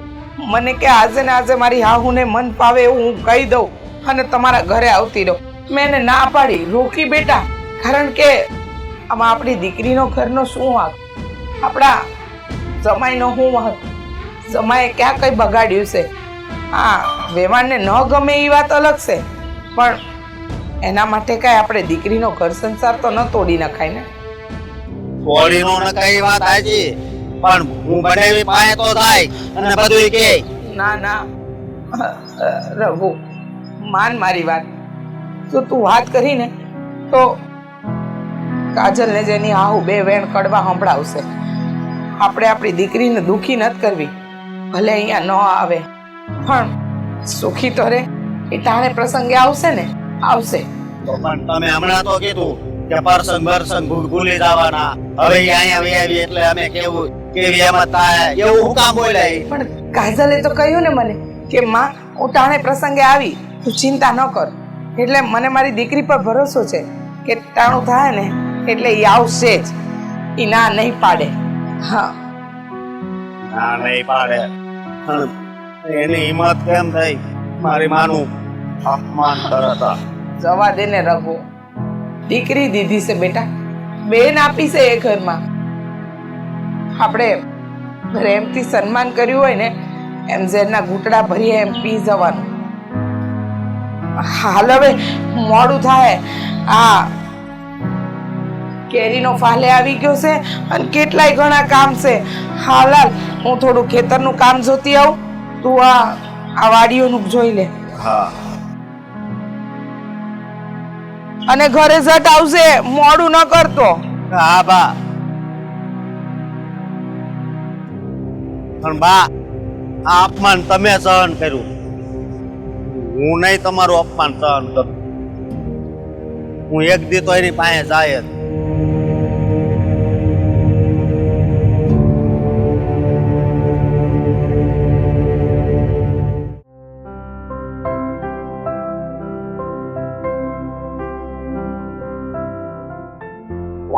મને કે આજે ને આજે મારી હાહુને મન પાવે એવું હું કહી દઉં અને તમારા ઘરે આવતી રહું. મેં એને ના પાડી, રોકી બેટા. કારણ કે આમાં આપણી દીકરીનો ઘરનો શું વાંક, આપણા જમાઈનો શું વાંક? જમાઈએ ક્યાં કંઈ બગાડ્યું છે? હા, વેવાણને ન ગમે એ વાત અલગ છે, પણ એના માટે કાંઈ આપણે દીકરીનો ઘર સંસાર તો ન તોડી નખાય ને. થોડીનો ને કઈ વાત હાજી, પણ હું બનાવી પાએ તો થાય અને બધું કે. ના ના રઘુ, માન મારી વાત. જો તું વાત કરીને તો કાજલને જેની હાહુ બે વેણ કડવા સંભળાવશે. આપણે આપણી દીકરીને દુખી નથી કરવી, ભલે અહીંયા ન આવે પણ સુખી તો રે. એ ટાણે પ્રસંગે આવશે ને, આવશે. તો પણ તમે હમણાં તો કીધું કે પ્રસંગ ભૂલી જવાના, હવે અહીંયા આવી એટલે અમે કેવી એમ થાય એવું હું કામ બોલાય? પણ કાજલે તો કહ્યું ને મને કે માં હું ટાણે પ્રસંગે આવી, તું ચિંતા ન કર. એટલે મને મારી દીકરી પર ભરોસો છે કે ટાણું થાય ને એટલે એ આવશે જ. એ ના નહીં પાડે. હા, ના નહીં પાડે. એની હિંમત કેમ થઈ મારી માનું અપમાન કરતા? જવા દે ને રઘુ, દીકરી દીધી છે બેટા, બેન આપી છે એ ઘરમાં. આપણે પ્રેમથી સન્માન કર્યું હોય ને એમ ઝેરના ઘૂંટડા ભરીએ એમ પી જવાનું. હાલ હવે મોડું થાય. આ કેરીનો ફાલે આવી ગયો છે અને કેટલાય ઘણા કામ છે. હાલ હાલ હું થોડું ખેતરનું કામ જોતી આવું, તું આ વાડીઓનું જોઈ લે. હા, અને ઘરે ઝટ આવશે, મોડું ન કરતો. હા બા. પણ બા, આ અપમાન તમે સહન કર્યું, હું નહીં તમારું અપમાન સહન કરું. હું એક દી તો એની પાસે જાય જ.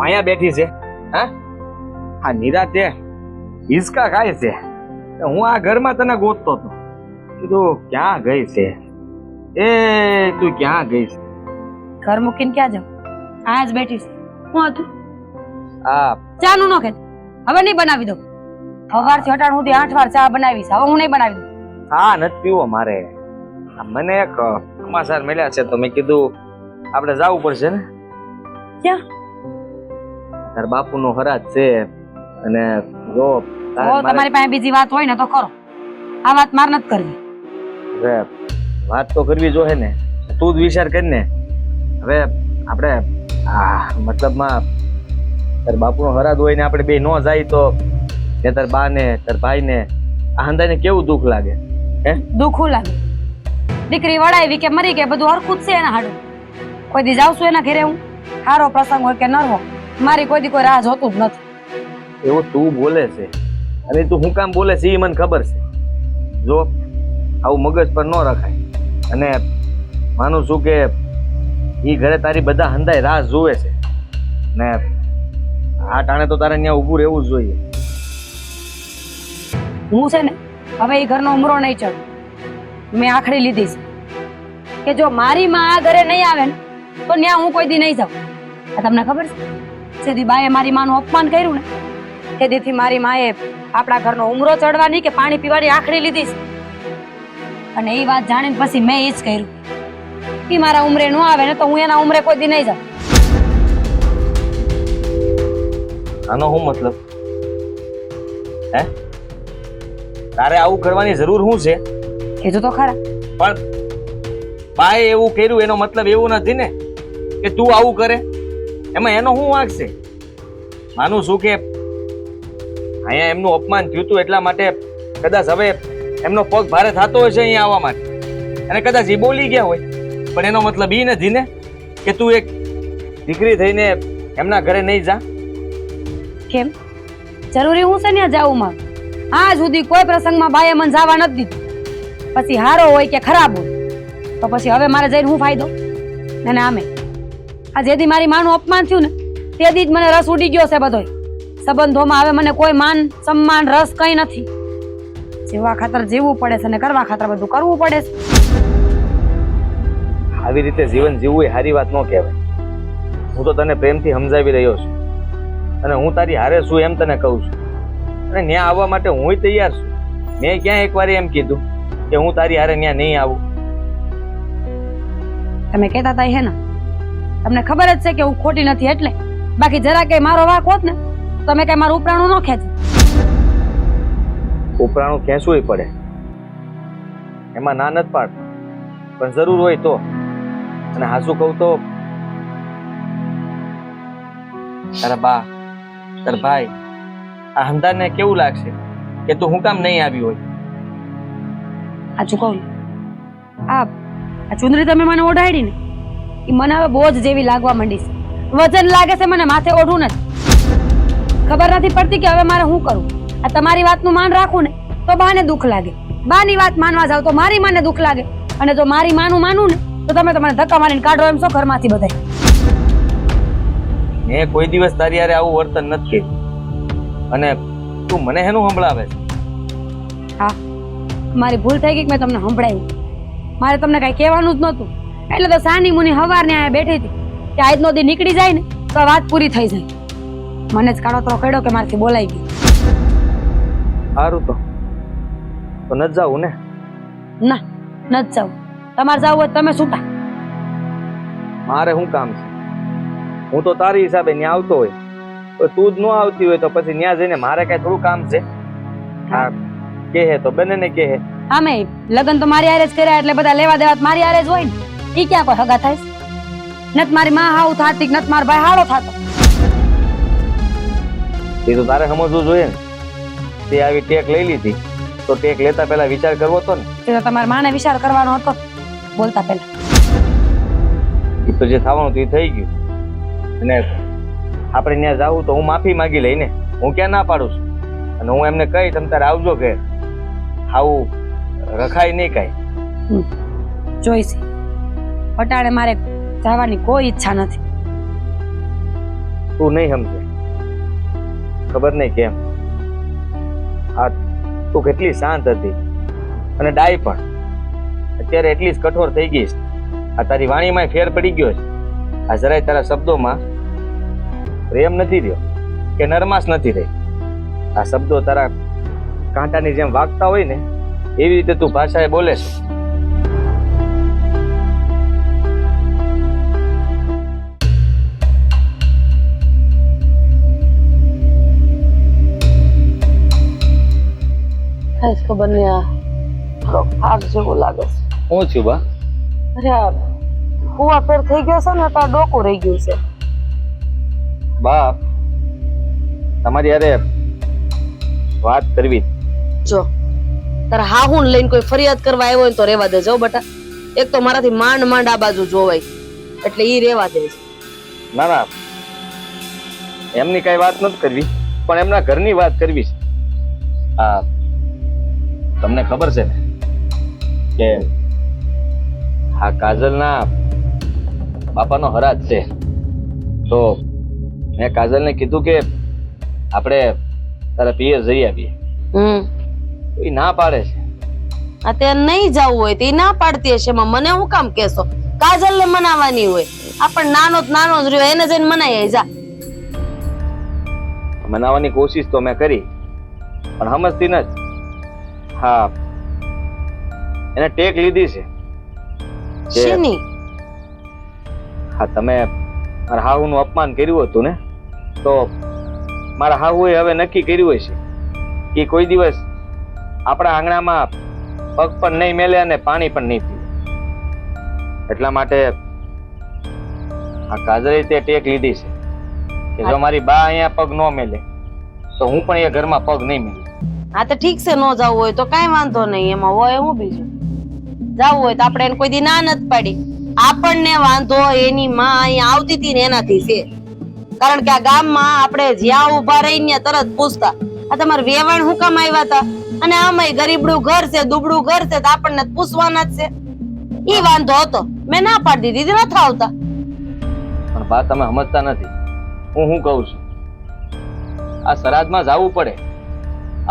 અહીંયા બેઠી છે, હા આ નિરાતે હિંચકા ખાય છે. હું આ ઘરમાં તને ગોતતો હતો, કીધું ક્યાં ગઈ છે? એ તું ક્યાં ગઈ છે? ઘર મૂકીને ક્યાં જાવ? આ જ બેઠી છું. હું હતું આ ચા નું ન ખેત, હવે નહીં બનાવી દઉં. સવારથી અટાણ સુધી 8 વાર ચા બનાવી છે, હવે હું નહીં બનાવી દઉં. હા નથી પીવો મારે. મને એક સમાચાર મળ્યા છે તો મેં કીધું આપણે જવું પડશે ને. ક્યાં? તાર બાપુનો હરાજ છે અને જો તમારી પાસે બીજી વાત હોય ને તો કરો, આ વાત માર નથી કરવી. હવે વાત તો કરવી જોઈએ ને, તું જ વિચાર કર ને. હવે આપણે મતલબમાં તાર બાપુનો હરાજ હોય ને આપણે બે ન જાય તો તાર બા ને તાર ભાઈ ને આ હંધાઈને કેવું દુઃખ લાગે? હે દુઃખું લાગે. દીકરી વડાવી કે મરી કે બધું હરખું જ છે એના હાડું. કોઈ દી જાઉં છું એના ઘરે, હું સારો પ્રસંગ હોય કે ન હોય મારી કોઈ દી કોઈ રાહ જોતું જ નથી. એવું તું બોલે છે અને તું હું કામ બોલે છે એ મને ખબર છે. જો આવું મગજ પર ન રખાય. અને માનું છું કે એ ઘરે તારી બધા હંધાઈ રાહ જોવે છે ને આ ટાણે તો તારે ત્યાં ઊભું રહેવું જ જોઈએ. હું છે ને હવે એ ઘરનો ઉમરો નહીં ચડું. મેં આખડી લીધી છે કે જો મારી માં આ ઘરે નહીં આવે ને તો ત્યાં હું કોઈ દી નહીં જાઉં. આ તમને ખબર છે, જેથી બાએ મારી માનું અપમાન કર્યું ને તે દીથી મારી માએ આપણા ઘરનો ઉમરો ચડવાની કે પાણી પીવાની આખડી લીધી છે. અને એ વાત જાણીને પછી મેં એ જ કર્યું કે મારા ઉમરે ન આવે ને તો હું એના ઉમરે કોઈ દી નહીં જાઉં. આનો શું મતલબ? હે તારે આવું કરવાની જરૂર શું છે? કીધું તો ખરા. પણ બાએ એવું કર્યું એનો મતલબ એવું નથી ને કે તું આવું કરે. એમાં એનો શું વાંક છે? માનું છું કે અહીંયા એમનું અપમાન થયું હતું એટલા માટે કદાચ હવે એમનો પગ ભારે થતો હોય છે અહીંયા આવવા માટે અને કદાચ એ બોલી ગયા હોય, પણ એનો મતલબ એ નથી ને કે તું એક દીકરી થઈને એમના ઘરે નહીં જા. કેમ જરૂરી હું છે ને જાઉં માં? આજ સુધી કોઈ પ્રસંગમાં બાએ મને જવા નથી દીધું, પછી હારો હોય કે ખરાબ હોય તો પછી હવે મારે જઈને શું ફાયદો? અને આમે આ જેથી મારી માનું અપમાન થયું ને તેથી જ મને રસ ઉડી ગયો છે બધોય. સંબંધોમાં હવે મને કોઈ માન સન્માન રસ કંઈ નથી. જીવવા ખાતર જીવવું પડે છે અને કરવા ખાતર બધું કરવું પડે છે. આવી રીતે જીવન જીવવું એ સારી વાત ન કહેવાય. હું તો તને પ્રેમથી સમજાવી રહ્યો છું અને હું તારી હારે છું એમ તને કહું છું. અને ન્યા આવવા માટે હું તૈયાર છું. મેં ક્યાં એકવાર એમ કીધું કે હું તારી હારે ન્યા નહીં આવું? તમે કહેતા હતા હે ને, તમને ખબર જ છે કે હું ખોટી નથી એટલે. બાકી જરા કઈ મારો વાંક હોત ને તમે કઈ મારું ઉપરાણું ન ખેંચ. ઉપરાણું ખેંચવું પડે એમાં ના નથી પાડતા, પણ જરૂર હોય તો. અને હાસુ કહું તો તારા બા તારા ભાઈ આ હંધાને કેવું લાગશે કે તું હું કામ નહીં આવી હોય? સાચું કહું, આ ચુંદડી તમે મને ઓઢાડી ને એ મને હવે બોજ જેવી લાગવા માંડી છે. વજન લાગે છે મને, માથે ઓઢું નથી. ખબર નથી પડતી કે હવે મારે શું કરવું. આ તમારી વાતનું માન રાખું ને તો બાને દુઃખ લાગે, બાની વાત માનવા જાવ તો મારી માને દુઃખ લાગે. અને જો મારી માનું માનું ને તો તમે મને ધક્કા મારીને કાઢો એમ છો ઘરમાંથી બધાય. મેં કોઈ દિવસ તારી હારે આવું વર્તન નથી કર્યું અને તું મને હેનું સંભળાવે છે? હા, મારી ભૂલ થઈ ગઈ કે મેં તમને સંભળાવ્યું. મારે તમને કઈ કહેવાનું જ નહોતું એટલે તો સાની મુની હવારને અહીંયા બેઠી હતી કે આજનો દી નીકળી જાય ને તો વાત પૂરી થઈ જાય. મને જ કાળોતરો કર્યો કે મારથી બોલાઈ ગઈ. સારું તો નથી જાવું ને? ના, નથી જાવું. તમારે જાવું હોય તમે છૂટા. મારે શું કામ છે? હું તો તારી હિસાબે ન્યા આવતો હોય તો તું જ ન આવતી હોય તો પછી ન્યા જઈને મારે કઈ થોડું કામ છે? હા, કહે તો બને ને કહે. આમે લગ્ન તો મારી હારે જ કર્યા એટલે બધા લેવા દેવા તો મારી હારે જ હોય ને. ઈ ક્યાં કોઈ હગા થાય? નત મારી માં હાવ થાતી નત મારો ભાઈ હાળો થાતો. એ તો તારે સમજવું જોઈએ ને. તે આવી ટેક લઈ લીધી તો ટેક લેતા પહેલા વિચાર કરવો હતો ને. તે તો તમારા માને વિચાર કરવાનો હતો બોલતા પહેલા. એ તો જે થવાનું એ થઈ ગયું. અને આપણે ત્યાં જાવું તો હું માફી માંગી લઈને, હું ક્યાં ના પાડું છું. અને હું એમને કહી તમે તારે આવજો કે આવું રખાય નહીં કાંઈ. જોઈશે પટાણે મારે જવાની કોઈ ઈચ્છા નથી. તું નહીં સમજે, ખબર નહીં કેમ. આ તું કેટલી શાંત હતી અને ડાય પણ, અત્યારે એટલી જ કઠોર થઈ ગઈ છે. આ તારી વાણીમાં ફેર પડી ગયો છે. આ જરાય તારા શબ્દોમાં પ્રેમ નથી રહ્યો કે નરમાશ નથી રહી. આ શબ્દો તારા કાંટાની જેમ વાગતા હોય ને એવી રીતે તું ભાષાએ બોલે છે. કઈ ખબર નહીં, આ આગ જેવું લાગે છે. હું છું બા? અરે આ કુવા ફેર થઈ ગયો છે ને તો આ ડોકું રહી ગયું છે. બા તમારી અરે વાત કરવી. જો તારા હાહુન લઈને કોઈ ફરિયાદ કરવા આવ્યો હોય તો રેવા દે. જાઓ બટા, એક તો મારાથી માંડ માંડ આ બાજુ જોવાય એટલે ઈ રેવા દે. ના ના, એમની કઈ વાત નથી કરવી, પણ એમના ઘરની વાત કરવી છે. હા, તમને ખબર છે ને કે આ કાજલના બાપાનો હરાજ છે. તો મેં કાજલને કીધું કે આપણે તારા પિયર જઈ આવીએ. એ ના પાડે છે. આ તે નહીં જવું હોય તો ના પાડતી હશે. મને હું કામ કેશો? કાજલ ને મનાવવાની હોય. આપણ નાનો જ રહ્યો, એને જઈને મનાઈ જા. મનાવવાની કોશિશ તો મેં કરી પણ સમજતી નથી. હા, એને ટેક લીધી છે. શેની? હા, તમે મારા હાહુનું અપમાન કર્યું હતું ને, તો મારા હાહુએ હવે નક્કી કર્યું હશે કે કોઈ દિવસ આપણા આંગણામાં પગ પણ નહીં મેલે અને પાણી પણ નહીં પીવે. એટલા માટે આ કાજલે તે ટેક લીધી છે કે જો મારી બા અહીંયા પગ ન મેલે તો હું પણ એ ઘરમાં પગ નહીં મેલે. હા તો ઠીક છે, ન જવું હોય તો કઈ વાંધો નહીં. એમાં હોય હું બીજું જવું હોય તો આપણે એને કોઈ દી ના નથી પાડી. આપણને વાંધો એની માં અહીંયા આવતી હતી ને એનાથી છે. કારણ કે આ ગામમાં આપણે જ્યાં ઉભા રહીને તરત પૂછતા આ તમારે વેવાણ હું કામ આવ્યા હતા, અને આમાં ગરીબડું ઘર છે, દુબળું ઘર છે, તો આપણને પૂછવાના જ છે. ઈ વાંધો હતો, મેં ના પાડી દીધી, નથી આવતા. પણ બા તમે સમજતા નથી. હું કહું છું, આ શ્રાદ્ધમાં જવું પડે,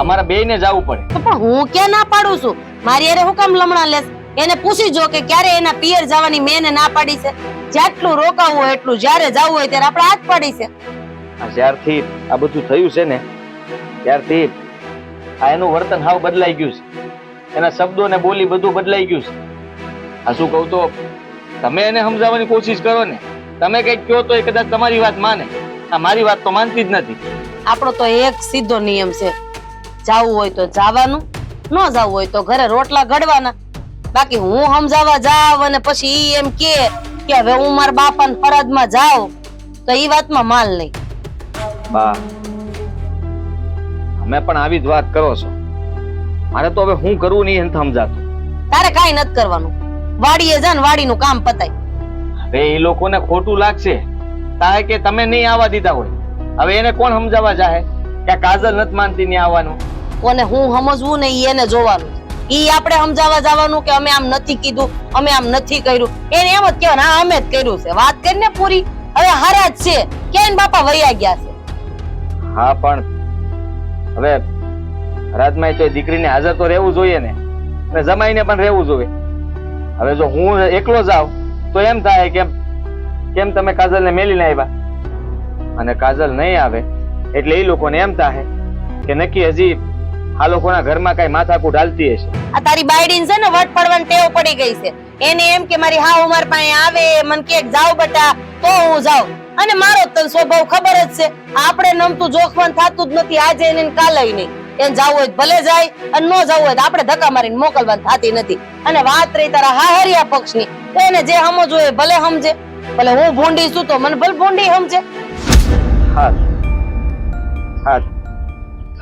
અમારા બેયને જવું પડે. તો પણ હું ક્યાં ના પાડું છું? મારી હારે હું કામ લમણા લેસ? એને પૂછી જો કે ક્યારે એના પિયર જવાની મેં એને ના પાડી છે? જેટલું રોકાવું હોય એટલું, જ્યારે જવું હોય ત્યારે આપણે હાથ પાડી છે. આ જ્યારથી આ બધું થયું છે ને ત્યારથી આ એનું વર્તન હાવ બદલાઈ ગયું છે. એના શબ્દો ને બોલી બધું બદલાઈ ગયું છે. આ શું કહું તો તમે એને સમજાવવાની કોશિશ કરો ને, તમે કઈક કહો તો એ કદાચ તમારી વાત માને. આ મારી વાત તો માનતી જ નથી. આપણો તો એક સીધો નિયમ છે, જાવું હોય તો જાવાનું, ન જાવું હોય તો ઘરે રોટલા ઘડવાના. બાકી હું સમજાવવા જાવ અને પછી ઈ એમ કે હવે હું મારા બાપાને ફરજમાં જાઉં, તો ઈ વાતમાં માલ નહીં. બા અમે પણ આવી જ વાત કરો છો. મારે તો હવે હું કરવું નહીં એમ સમજાતું. તારે કાંઈ નથી કરવાનું, વાડીએ જા ને વાડીનું કામ પતાય. હવે એ લોકોને ખોટું લાગશે તારે કે તમે નહીં આવવા દીધા હોય. હવે એને કોણ સમજાવવા જાહે કે આ કાજલ નથી માનતી નહીં આવવાનું? કોને હું સમજવું ને ઈ એને જોવાનું. ઈ આપણે સમજાવવા જવાનું કે અમે આમ નથી કીધું, અમે આમ નથી કર્યું, એને એમ જ કહેવાનું હા અમે જ કર્યું છે. વાત કરીને પૂરી. હવે હારા જ છે, ક્યાંય બાપા વૈયા ગયા છે. હા પણ હવે રાજમાં તો દીકરીને હાજર તો રહેવું જોઈએ ને, અને જમાઈને પણ રહેવું જોઈએ. હવે જો હું એકલો જાઉં તો એમ થાય કે કેમ તમે કાજલને મેલીને આવ્યા, અને કાજલ નહીં આવે એટલે એ લોકોને એમ થાય કે નક્કી હજી આ લોકોના ઘરમાં કઈ માથાકૂટ હાલતી હશે. આ તારી બાયડીન છે ને વટ પડવાની ટેવ પડી ગઈ છે. એને એમ કે મારી હા ઉમર પાસે આવે મને કે જાવ બટા તો હું જાઉં, અને મારો તને સ્વભાવ ખબર જ છે. આપણે નમતું જોખવાનું થતું જ નથી, આજે એને કાલે નહીં. એને જાવું હોય ભલે જાય, અને ન જાવું હોય તો આપણે ધક્કા મારીને મોકલવાની થતી નથી. અને વાત રહી તારા હાહરિયા પક્ષની, તો એને જે સમજવું હોય ભલે સમજે. ભલે હું ભૂંડી છું તો મને ભલે ભૂંડી સમજે. હા હા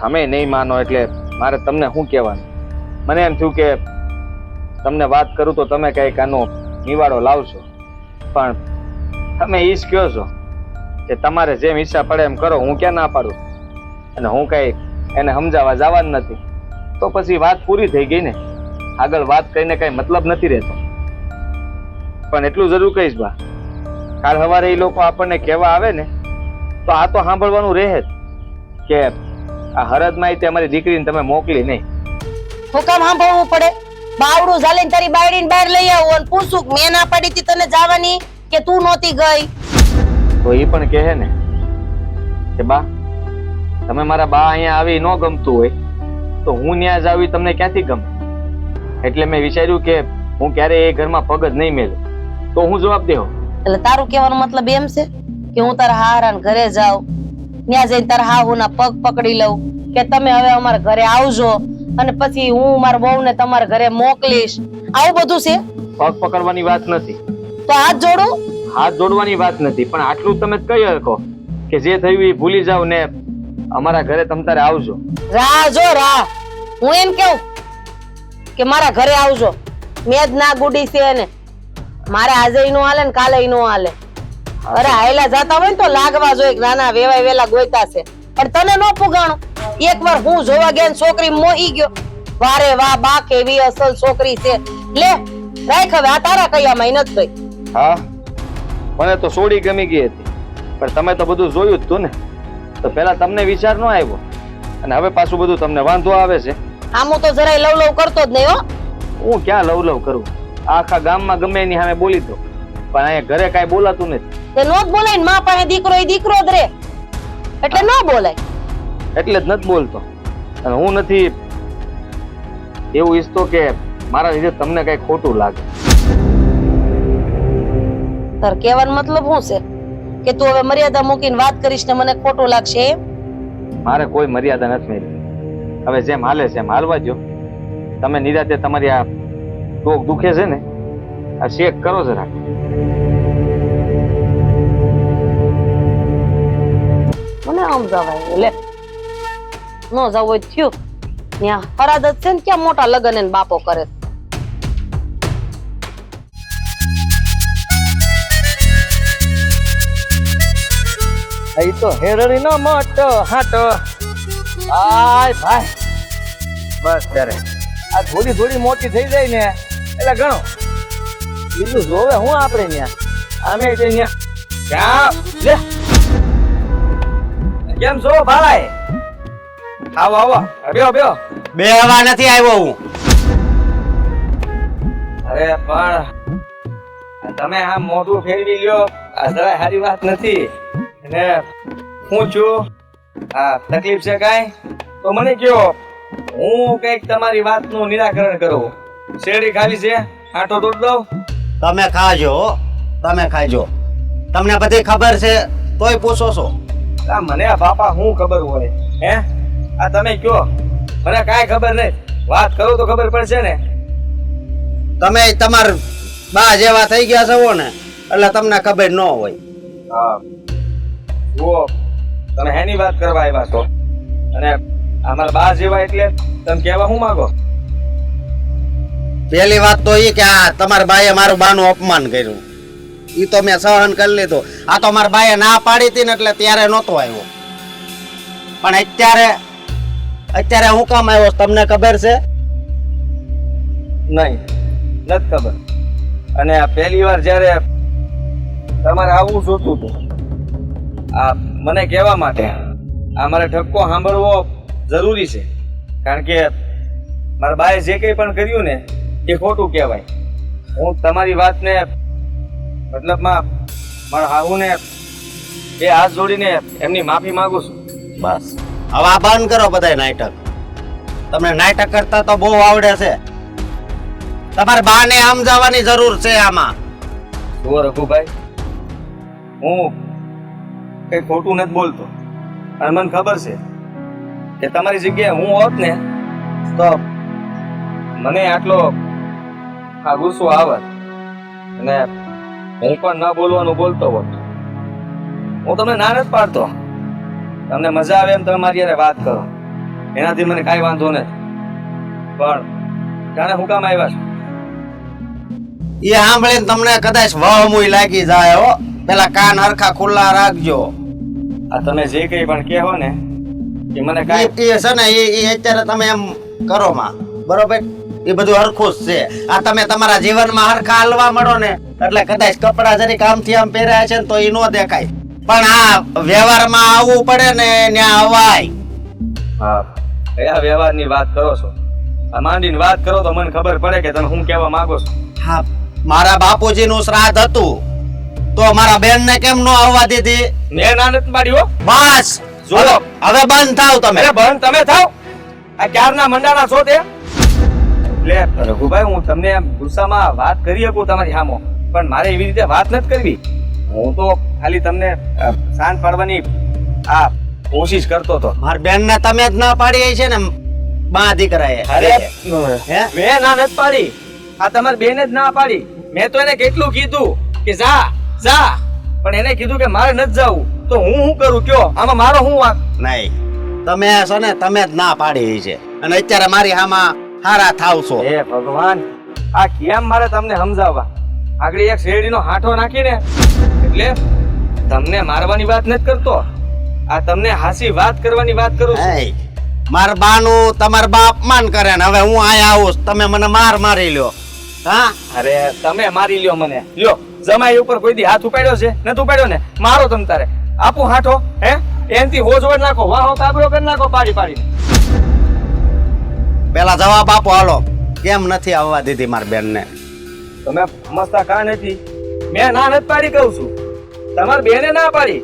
તમે નહીં માનો એટલે મારે તમને શું કહેવાનું? મને એમ થયું કે તમને વાત કરું તો તમે કઈક આનો નિવાડો લાવશો, પણ તમે ઈ જ કહો છો કે તમારે જેમ ઈચ્છા પડે એમ કરો. હું ક્યાં ના પાડું? અને હું કઈ એને સમજાવવા જવાનું નથી, તો પછી વાત પૂરી થઈ ગઈ ને. આગળ વાત કરીને કઈ મતલબ નથી રહેતો. પણ એટલું જરૂર કહીશ બા, કાલ સવારે એ લોકો આપણને કહેવા આવે ને તો આ તો સાંભળવાનું રહે જ કે આ હરદમાં અમારી દીકરીને તમે મોકલી નહીં. હું કામ સાંભળવું પડે? બાવડું ઝાલીને તારી બાયડીને બહાર લઈ આવું અને પૂછું કે મેં ના પાડી હતી તને જવાની કે તું નહોતી ગઈ? તો એ પણ કહે ને કે બા તમે મારા બા અહીંયા આવી ન ગમતું હોય તો હું ત્યાં જાવી તમને ક્યાંથી ગમે? એટલે મેં વિચાર્યું કે હું ક્યારેય એ ઘરમાં પગ જ નહીં મેલું. તો હું જવાબ દેવો. એટલે તારું કહેવાનો મતલબ એમ છે કે હું તારા હારાને ઘરે જાઉં, ત્યાં જઈને તારા હાહુના પગ પકડી લઉં કે તમે હવે અમારા ઘરે આવજો, અને પછી હું મારા વહુને તમારા ઘરે મોકલીશ? આવું બધું છે? પગ પકડવાની વાત નથી, તો હાથ જોડું? હાથ જોડવાની વાત નથી, પણ આટલું તમે કહી શકો કે જે થયું એ ભૂલી જાવ ને અમારા ઘરે તમ તારે આવજો. રાહ જો રાહ. હું એમ કેવું કે મારા ઘરે આવજો, મેં જ ના ગુડી છે એને. મારે આજે નો હાલે ને કાલે નો હાલે. અરે હાયલા જતા હોય ને તો લાગવા જોઈએ કે નાના વેવાય વેલા ગોઈતા છે, પણ તને નો પુગાણો. એકવાર હું જોવા ગયા છોકરી મોહી ગયો. વારે વાહ બા કેવી અસલ છોકરી છે. લે રાખ હવે, આ તારા કયામાં નથી ગઈ. હા મને તો સોડી ગમી ગઈ હતી, પણ તમે તો બધું જોયું જ તું ને, તો પેલા તમને વિચાર ન આવ્યો, અને હવે પાછું બધું તમને વાંધો આવે છે. આમ તો જરાય લવ લવ કરતો જ નહીં હો. હું ક્યાં લવ લવ કરું? આખા ગામમાં ગમે એની સામે બોલી દો, પણ અહીંયા ઘરે કાંઈ બોલાતું નથી. તે નો જ બોલાય ને, માં પાસે દીકરો એ દીકરો જ રે, એટલે ન બોલાય. એટલે જ નથી બોલતો. અને હું નથી એવું ઈચ્છતો કે મારા લીધે તમને કઈ ખોટું લાગે. તાર કહેવાનો મતલબ શું છે કે તું હવે મર્યાદા મૂકીને વાત કરીશ ને મને ખોટું લાગશે એમ? મારે કોઈ મર્યાદા નથી મેળવી. હવે જેમ હાલે છે એમ હાલવા દો. તમે નિરાતે તમારી આ ટોક દુખે છે ને આ શેક કરો જરા. મને આમ જવાય લે, ન જવું હોય થયું. ત્યાં ફરાદ જ છે ને, ક્યાં મોટા લગન એને બાપો કરે. એ તો હેરણી નો મોટો હાટો. આય ભાઈ બસ ત્યારે આ થોડી થોડી મોટી થઈ જાય ને એટલે ઘણો. બીજું જોવે હું આપણે ત્યાં અમે તે ત્યાં લે કેમ છો ભાઈ? આવો આવો બેહો બેહો. બે હવા નથી આવ્યો હું. અરે પણ તમે આ મોઢું ફેરવી લ્યો આ જરાય સારી વાત નથી. અને હું છું આ તકલીફ છે કાંઈ તો મને કયો, હું કઈક તમારી વાતનું નિરાકરણ કરું. શેરડી ખાવી છે, આંટો તોડ દઉં? તમે ખાજો હો, તમે ખાજો. તમને બધી ખબર છે તોય પૂછો છો. આ મને આ બાપા શું ખબર હોય હે? આ તમે કયો, મને કાંઈ ખબર નહીં. વાત કરો તો ખબર પડશે ને. તમે તમાર બા જેવા થઈ ગયા છો ને એટલે તમને ખબર ન હોય. હા જુઓ, તમે હેની વાત કરવા આવ્યા છો? અને અમારા બા જેવા એટલે તમે કહેવા શું માંગો? પહેલી વાત તો એ કે આ તમારા બાએ મારું બાનું અપમાન કર્યું, એ તો મેં સહન કરી લીધું. આ તો મારા બાએ ના પાડી હતી ને એટલે ત્યારે નહોતો આવ્યો. પણ અત્યારે હું કામ આવ્યો તમને ખબર છે? નહીં, નથી ખબર. અને આ પહેલી વાર જ્યારે તમારે આવવું જોતું હતું આ મને કહેવા માટે, આ મારે ઠપકો સાંભળવો જરૂરી છે. કારણ કે મારા બાએ જે કંઈ પણ કર્યું ને એ ખોટું કહેવાય. હું તમારી વાતને મતલબમાં મારા હાહુને બે હાથ જોડીને એમની માફી માંગુ છું. બસ હવે આ બંધ કરો બધાય નાટક. તમને નાટક કરતા તો બહુ આવડે છે. તમારે બાને સમજાવવાની જરૂર છે આમાં. જુઓ રઘુભાઈ, હું કઈ ખોટું નથી બોલતો. અને મને ખબર છે કે તમારી જગ્યાએ હું હોત ને તો મને આટલો આ ગુસ્સો આવત અને હું પણ ન બોલવાનું બોલતો હોત. હું તમને ના નથી પાડતો. તમને મજા આવે એમ તમે મારી હારે વાત કરો, એનાથી મને કાંઈ વાંધો નથી. પણ જાણે હું કામ આવ્યા છો? એ સાંભળીને તમને કદાચ વહમુય લાગી જાય હો. પેલા કાન હરખા ખુલ્લા રાખજો. આ તમે જે કંઈ પણ કહો ને એ મને એ કાંઈ છે ને એ અત્યારે તમે એમ કરો માં બરોબર, એ બધું હરખું જ છે. આ તમે તમારા જીવનમાં હરખા હાલવા મળો ને એટલે કદાચ કપડા જરીક આમથી આમ પહેર્યા છે ને તો એ નો દેખાય. પણ આ વ્યવહારમાં આવવું પડે ને ત્યાં અવાય. હા, કયા વ્યવહારની વાત કરો છો? આ માંડીને વાત કરો તો મને ખબર પડે કે તમે શું કહેવા માંગો છો. હા, મારા બાપુજીનું શ્રાદ્ધ હતું તો મારા બેનને કેમ નો આવવા દીધી? મેં ના નથી પાડી હો. બસ જો. હવે બંધ થાવ તમે. અરે બંધ તમે થાવ. આ ક્યારના મંડાણા છો તે? લે રઘુભાઈ, હું તમને એમ ગુસ્સામાં વાત કરી શકું તમારી સામો, પણ મારે એવી રીતે વાત નથી કરવી. હું તો ખાલી તમને શાંત પાડવાની આ કોશિશ કરતો હતો. મારા બેનને તમે જ ના પાડી છે ને બા દીકરાએ. અરે હે? મેં ના નથી પાડી, આ તમારી બેને જ ના પાડી. મેં તો એને કેટલું કીધું કે જા જા, પણ એને કીધું કે મારે નથી જવું. તો હું શું કરું કયો? આમાં મારો શું વાંક? નહીં, તમે છો ને તમે જ ના પાડી છે અને અત્યારે મારી હામાં હારા થાવ છો. હે ભગવાન, આ કેમ મારે તમને સમજાવવા? આગળ એક શેરડીનો હાંઠો નાખીને એટલે તમને મારવાની વાત નથી કરતો, આ તમને હાસી વાત કરવાની વાત કરું છું. હે, મારા બાનું તમારા બા અપમાન કરે ને હવે હું આયા આવું તમે મને મારી લ્યો. હા, અરે તમે મારી લ્યો મને. લ્યો, જમાઈ ઉપર કોઈ દી હાથ ઉપાડ્યો છે? નથી ઉપાડ્યો ને? મારો તમ તારે. આપું હાંઠો હે? એનથી હોજવડ નાખો, વાહો કાબરો કરી નાખો પાડી પાડીને. પેલા જવાબ આપો હાલો, કેમ નથી આવવા દીધી મારી બેનને? તમે સમજતા કા નથી? મેં ના નથી પાડી કહું છું. તમારી બેને ના પાડી,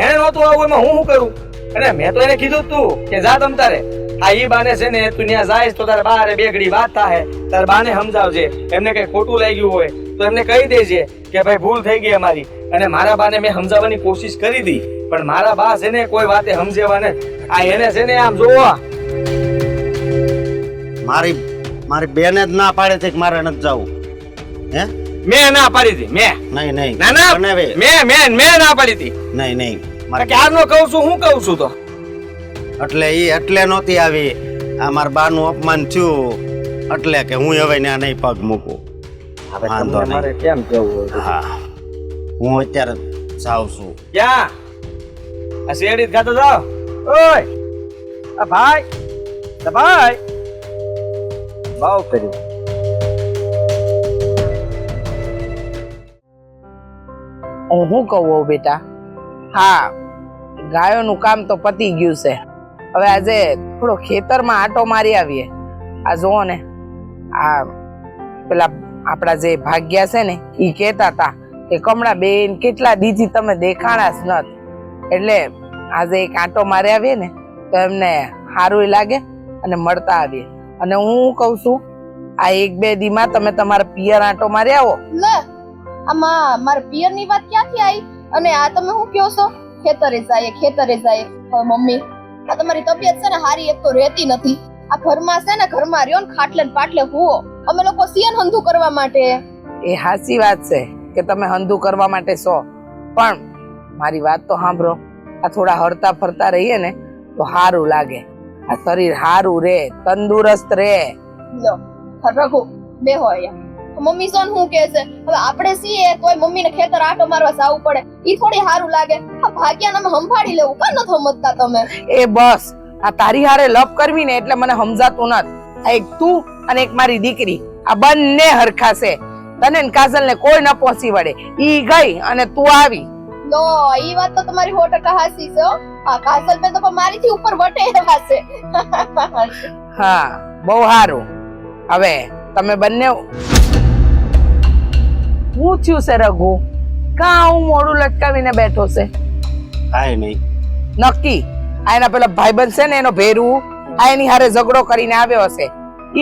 એને નહોતું આવું એમાં હું શું કરું? અને મેં તો એને કીધું તું કે જા તમ તારે. આ ઈ બાને છે ને તું ત્યાં જાય તો તારે બારે બેગડી વાત થાય, તારે બાને સમજાવજે. એમને કઈ ખોટું લાગ્યું હોય તો એમને કહી દેજે કે ભાઈ ભૂલ થઈ ગઈ અમારી. અને મારા બાને મેં સમજાવવાની કોશિશ કરી હતી, પણ મારા બા છે ને કોઈ વાતે સમજેવા ને આ એને છે ને આમ જોવા. મારી બેને જ ના પાડે છે કે મારે નથી જવું. હે? મેં ના પાડી હતી. મેં નહીં નહીં ના ના બનાવે. મેં ના પાડી હતી. નહીં નહીં ક્યારનો કહું છું, હું કહું છું તો એટલે નહોતી આવી. આ મારા બાનું અપમાન થયું એટલે કે હું હવે ત્યાં નહીં પગ મૂકું. વાંધો નહીં. મારે કેમ જવું? હા, હું અત્યારે જાઉં છું. ક્યાં? આ શેરડી ખાતો જાવ. ઓય આ ભાઈ, બહુ કર્યું. હું શું કહું હોઉં બેટા, હા ગાયોનું કામ તો પતી ગયું છે. હવે આજે થોડો ખેતરમાં આંટો મારી આવીએ. આ જુઓ ને, આ પેલા આપણા જે ભાગ્યા છે ને એ કહેતા હતા કે કમળા બેન કેટલા દીથી તમે દેખાણા જ નથી, એટલે આજે એક આંટો મારી આવીએ ને તો એમને સારું લાગે અને મળતા આવીએ. અને હું કહું છું, આ 1-2 દીમાં તમે તમારા પિયર આંટો મારી આવો. લે આમાં મારા પિયર ની વાત ક્યાંથી આવી? અને આ તમે શું કહો છો? ખેતરે જાય. હવે મમ્મી, આ તમારી તબિયત છે ને હારી એક તો રહેતી નથી. આ ઘરમાં છે ને ઘરમાં રહ્યો ને ખાટલે ને પાટલે હુઓ. અમે લોકો સિયન હંધુ કરવા માટે. એ સાચી વાત છે કે તમે હંધુ કરવા માટે છો, પણ મારી વાત તો સાંભળો. આ થોડા હરતા ફરતા રહીએ ને તો સારું લાગે. આ શરીર સારું રે, તંદુરસ્ત રે. લો રઘુ બેહો અહીંયા. મમ્મી સોન શું કહે છે? હવે આપણે છીએ તોય મમ્મી ને ખેતર આટો મારવા જાવું પડે. ઈ થોડી સારું લાગે? આ ભાગ્યાને અમે સંભાળી લેવું કાં નથી સમજતા તમે? એ બસ, આ તારી હારે લપ કરવી ને એટલે મને સમજાતું નથી. આ એક તું અને એક મારી દીકરી, આ બંને હરખા છે. તને ને કાજલ ને કોઈ ન પહોંચી વળે. ઈ ગઈ અને તું આવી. લો ઈ વાત તો તમારી 100% હાચી છે હો. આ કાજલ બેન તો મારીથી ઉપર વટે એવા છે. હા, બહુ સારું. હવે તમે બંને હું થયું છે રઘુ? કાં હું મોડું લટકાવીને બેઠો છે? કાંઈ નહીં. નક્કી આ એના પેલા ભાઈબંધ છે ને એનો ભેરું, આ એની હારે ઝઘડો કરીને આવ્યો હશે.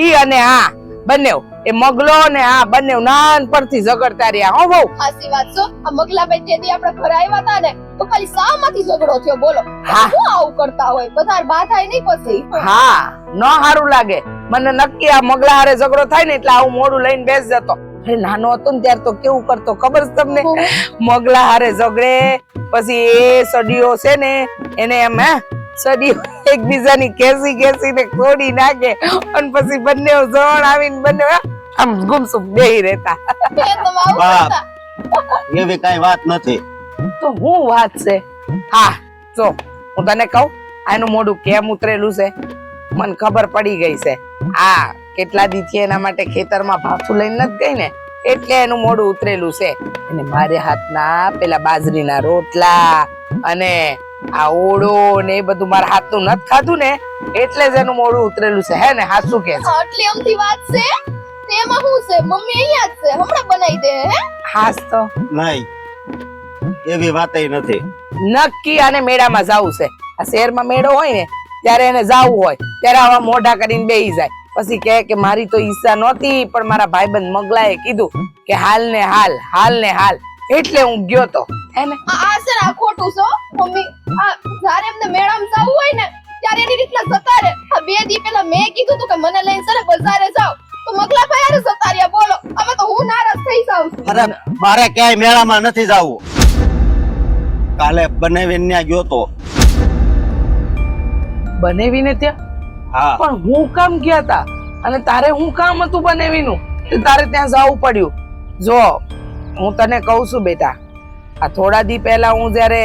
ઈ અને આ બંને, એ મગલો ને આ બંને નાનપણથી ઝઘડતા રહ્યા. હો બહુ હાચી વાત છે. આ મગલાભાઈ તે દી આપણે ઘરે આવ્યા હતા ને તો ખાલી સામાંથી ઝઘડો થયો. બોલો હા. શું આવું કરતા હોય? બધા બાધાય નહીં પછી. હા, ન સારું લાગે મને. નક્કી આ મગલા હારે ઝઘડો થાય ને એટલે આવું મોડું લઈને બેસ જતો. નાનો હતો ને ત્યારે તો કેવું કરતો ખબર છે તમને? મગલા હારે ઝઘડે, પછી એ સડીઓ છે ને એને એમ સડીઓ એકબીજાની કેસી ને ખોડી નાખે અને પછી બંને જણ આવીને બંને આમ ગુમસુમ બેહી રહેતા. એ તમે આવું બાપ. કરતા? એવી કઈ વાત નથી. તો હું વાત છે? હા જો હું તને કહું, આનું મોઢું કેમ ઉતરેલું છે મને ખબર પડી ગઈ છે. આ કેટલા દીથી એના માટે ખેતરમાં ભાફું લઈને નથી ગઈ ને એટલે એનું મોઢું ઉતરેલું છે. અને મારે હાથના પેલા બાજરીના રોટલા અને આ ઓળો ને એ બધું મારા હાથનું નથી ખાધું ને એટલે જ એનું મોઢું ઉતરેલું છે. હે ને? હાસું કે છે? આટલી અમથી વાત છે? તેમાં શું છે? મમ્મી અહીંયા જ છે, હમણાં બનાવી દે. હે હાસ તો નહીં, એવી વાતય નથી. નક્કી આને મેળામાં જાવું છે. આ શહેરમાં મેળો હોય ને ત્યારે એને જાવું હોય ત્યારે આવા મોઢા કરીને બેહી જાય. પછી કહે કે મારી તો ઈચ્છા નહોતી પણ મારા ભાઈબંધ મગલાએ કીધું કે હાલ ને હાલ એટલે હું ગયો તો. હે ને? આ છે ને આ ખોટું છે હો, મમ્મી. આ જ્યારે એમને મેળામાં જવું હોય ને ત્યારે એની રીતના જતા રહે. આ 2 દી પહેલા મેં કીધું તું કે મને લઈને છે ને બજારે જાવ તો મગલાભાઈ હારે જતા રહ્યા. બોલો હવે તો હું નારાજ થઈ જાઉં છું. અરે મારે ક્યાંય મેળામાં નથી જવું. કાલે બનાવીને ત્યાં ગયો તો. બનાવીને ત્યાં? હા. પણ હું કામ ગયા તા અને તારે હું કામ હતું બનાવીનું તારે ત્યાં જવું પડ્યું? જો હું તને કહું છું બેટા, આ થોડા દી પહેલા હું જ્યારે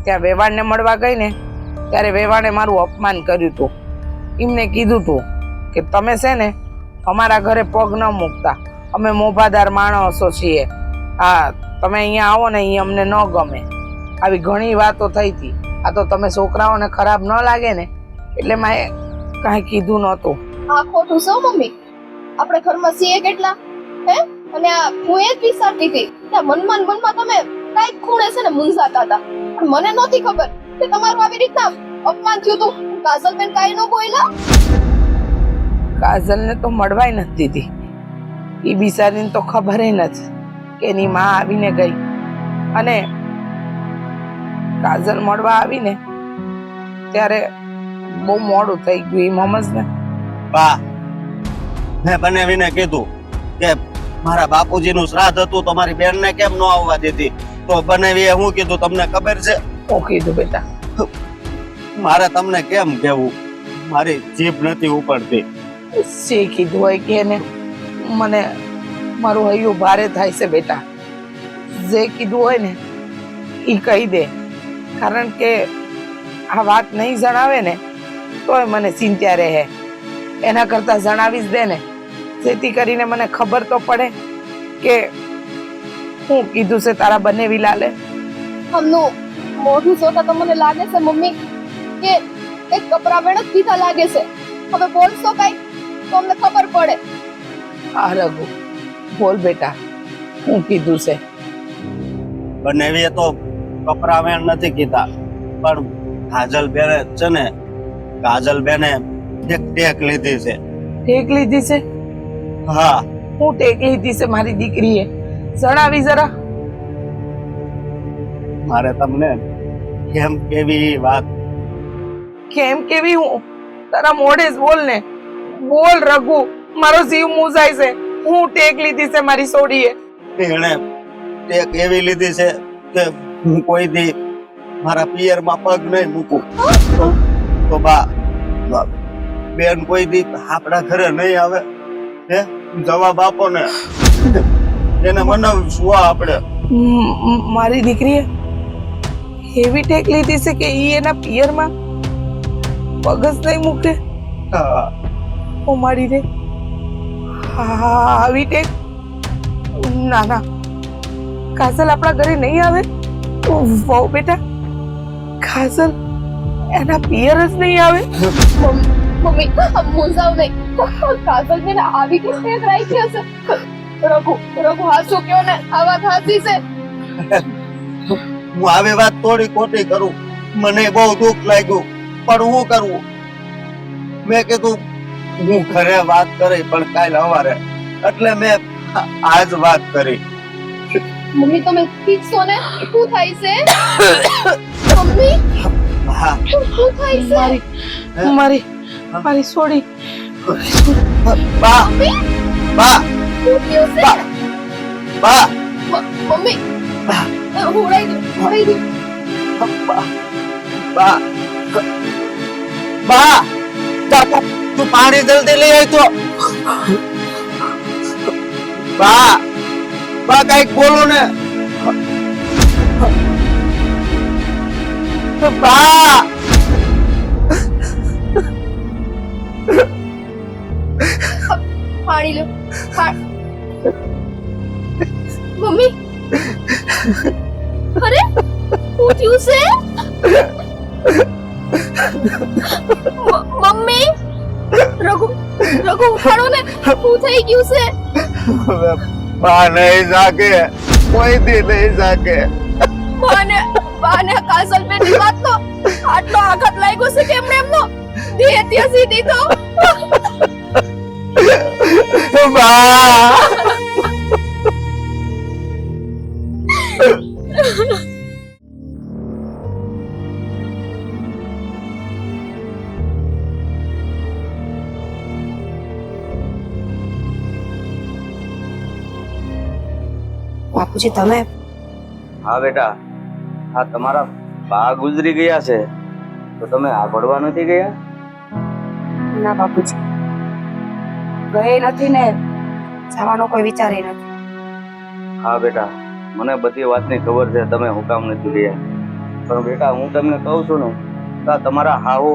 ત્યાં વેવાણને મળવા ગઈ ને ત્યારે વેવાણે મારું અપમાન કર્યું હતું. એમને કીધું તું કે તમે છે ને અમારા ઘરે પગ ન મૂકતા, અમે મોભાદાર માણસો છીએ. હા, તમે અહીંયા આવો ને અહીંયા અમને ન ગમે. આવી ઘણી વાતો થઈ હતી. આ તો તમે છોકરાઓને ખરાબ ન લાગે ને એટલે મેં કાંઈ કીધું નહોતું. આ ખોટું છે હો, મમ્મી. આપણે ઘરમાં છીએ કેટલા? હે? અને આ હું એ જ વિચારતી હતી કે મનમાં તમે કઈક ખૂણે છે ને મૂંઝાતા હતા. પણ મને નહોતી ખબર કે તમારું આવી રીતના અપમાન થયું હતું. કાજલબેન કાંઈ ન બોલ્યા? કાજલને તો મળવાય નથી દીધી. એ બિચારીને તો ખબર નથી કે એની માં આવીને ગઈ. અને કાજલ મળવા આવીને ત્યારે બહુ મોડું થઈ ગયું. એ સમજ ને બા, મેં બનાવીને કીધું કે મારા બાપુજીનું શ્રાદ્ધ હતું તો મારી બેનને કેમ ન આવવા દીધી. તો બનાવીએ હું કીધું તમને ખબર છે? હું કીધું બેટા? મારે તમને કેમ કહેવું, મારી જીભ નથી ઉપડતી. જે કીધું હોય કે એને મને મારું હૈયું ભારે થાય છે બેટા. જે કીધું હોય ને એ કહી દે, કારણ કે આ વાત નહીં જણાવે ને તોય મને ચિંતા રહે. એના કરતા જણાવી જ દે ને, જેથી કરીને મને ખબર તો પડે કે હું કીધું છે તારા બનેવી લાલે? આમનું મોઢું જોતા તો મને લાગે છે મમ્મી કે એક કપરા વેણ જ કીધા લાગે છે. હવે બોલશો કઈ તો અમને ખબર પડે. આ રઘુ બોલ બેટા, હું કીધું છે? બનેવીએ તો કપરા વેણ નથી કીધા, પણ કાજલ બેને છે ને, કાજલ બેને એક ટેક લીધી છે. ટેક લીધી છે? હા, હું ટેક લીધી છે મારી દીકરીએ? જણાવી જરા. મારે તમને કેમ કેવી વાત. કેમ કેવી? હું તારા મોઢે જ બોલ ને, બોલ રઘુ, મારો જીવ મૂંઝાય છે. હું ટેક લીધી છે મારી સોડીએ? એને ટેક એવી લીધી છે કે હું કોઈ દી મારા પિયરમાં પગ નહીં મૂકું. તો બા, બેન કોઈ દી આપણા ઘરે નહીં આવે. હે, જવાબ આપો ને, એને મનાવીશું આપણે. મારી દીકરીએ એવી ટેક લીધી છે કે ઈ એના પિયરમાં પગ જ નહીં મૂકે? હા, ઓ મારી રે, આવી ટેક? ના ના, કાજલ આપણા ઘરે નહીં આવે. વહુ બેટા, કાજલ એના પિયર જ નહીં આવે? મમ્મી મૂંઝાવ નહીં. કાજલ બેન આવી કે ટેક રાખી હશે. રઘુ હાચું કયો ને, આ વાત સાચી છે. હું આવી વાત થોડી ખોટી કરું, મને બહુ દુઃખ લાગ્યું, પણ હું કરવું? મેં કીધું હું ઘરે વાત કરી, પણ કાલ સવારે, એટલે મેં આજ વાત કરી. મમ્મી તમે ઠીક છો ને? શું થાય છે મમ્મી? હા, શું થાય છે? મારી મારી સોડી. બા, બા, શું થયું છે? બા, મમ્મી હુડાઈ દો. બા, બા, તું પાણી જલ્દી લઈ આવ તો. બા, બા કઈક બોલો ને. બા, પાણી લો. મમ્મી અરે શું થયું છે? મમ્મી રઘુ ઉઠાડો ને, શું થઈ ગયું છે? બા નહીં જાગે, કોઈ દી નહીં જાગે. બાને કાજલ બેન ની વાત તો આટલો આઘાત લાગ્યો છે કે એમનો દેહ ત્યાસી દીધો. બા, બાપુજી તમે? હા બેટા, હા તમારા બા ગુજરી ગયા છે તો તમે આ ભણવા નથી ગયા? ના બાપુજી, ગયે નથી ને જવાનો કોઈ વિચાર નથી. હા બેટા, મને બધી વાતની ખબર છે તમે હું કામ નથી ગયા, પણ બેટા હું તમને કહું છું ને તો તમારા હાહુ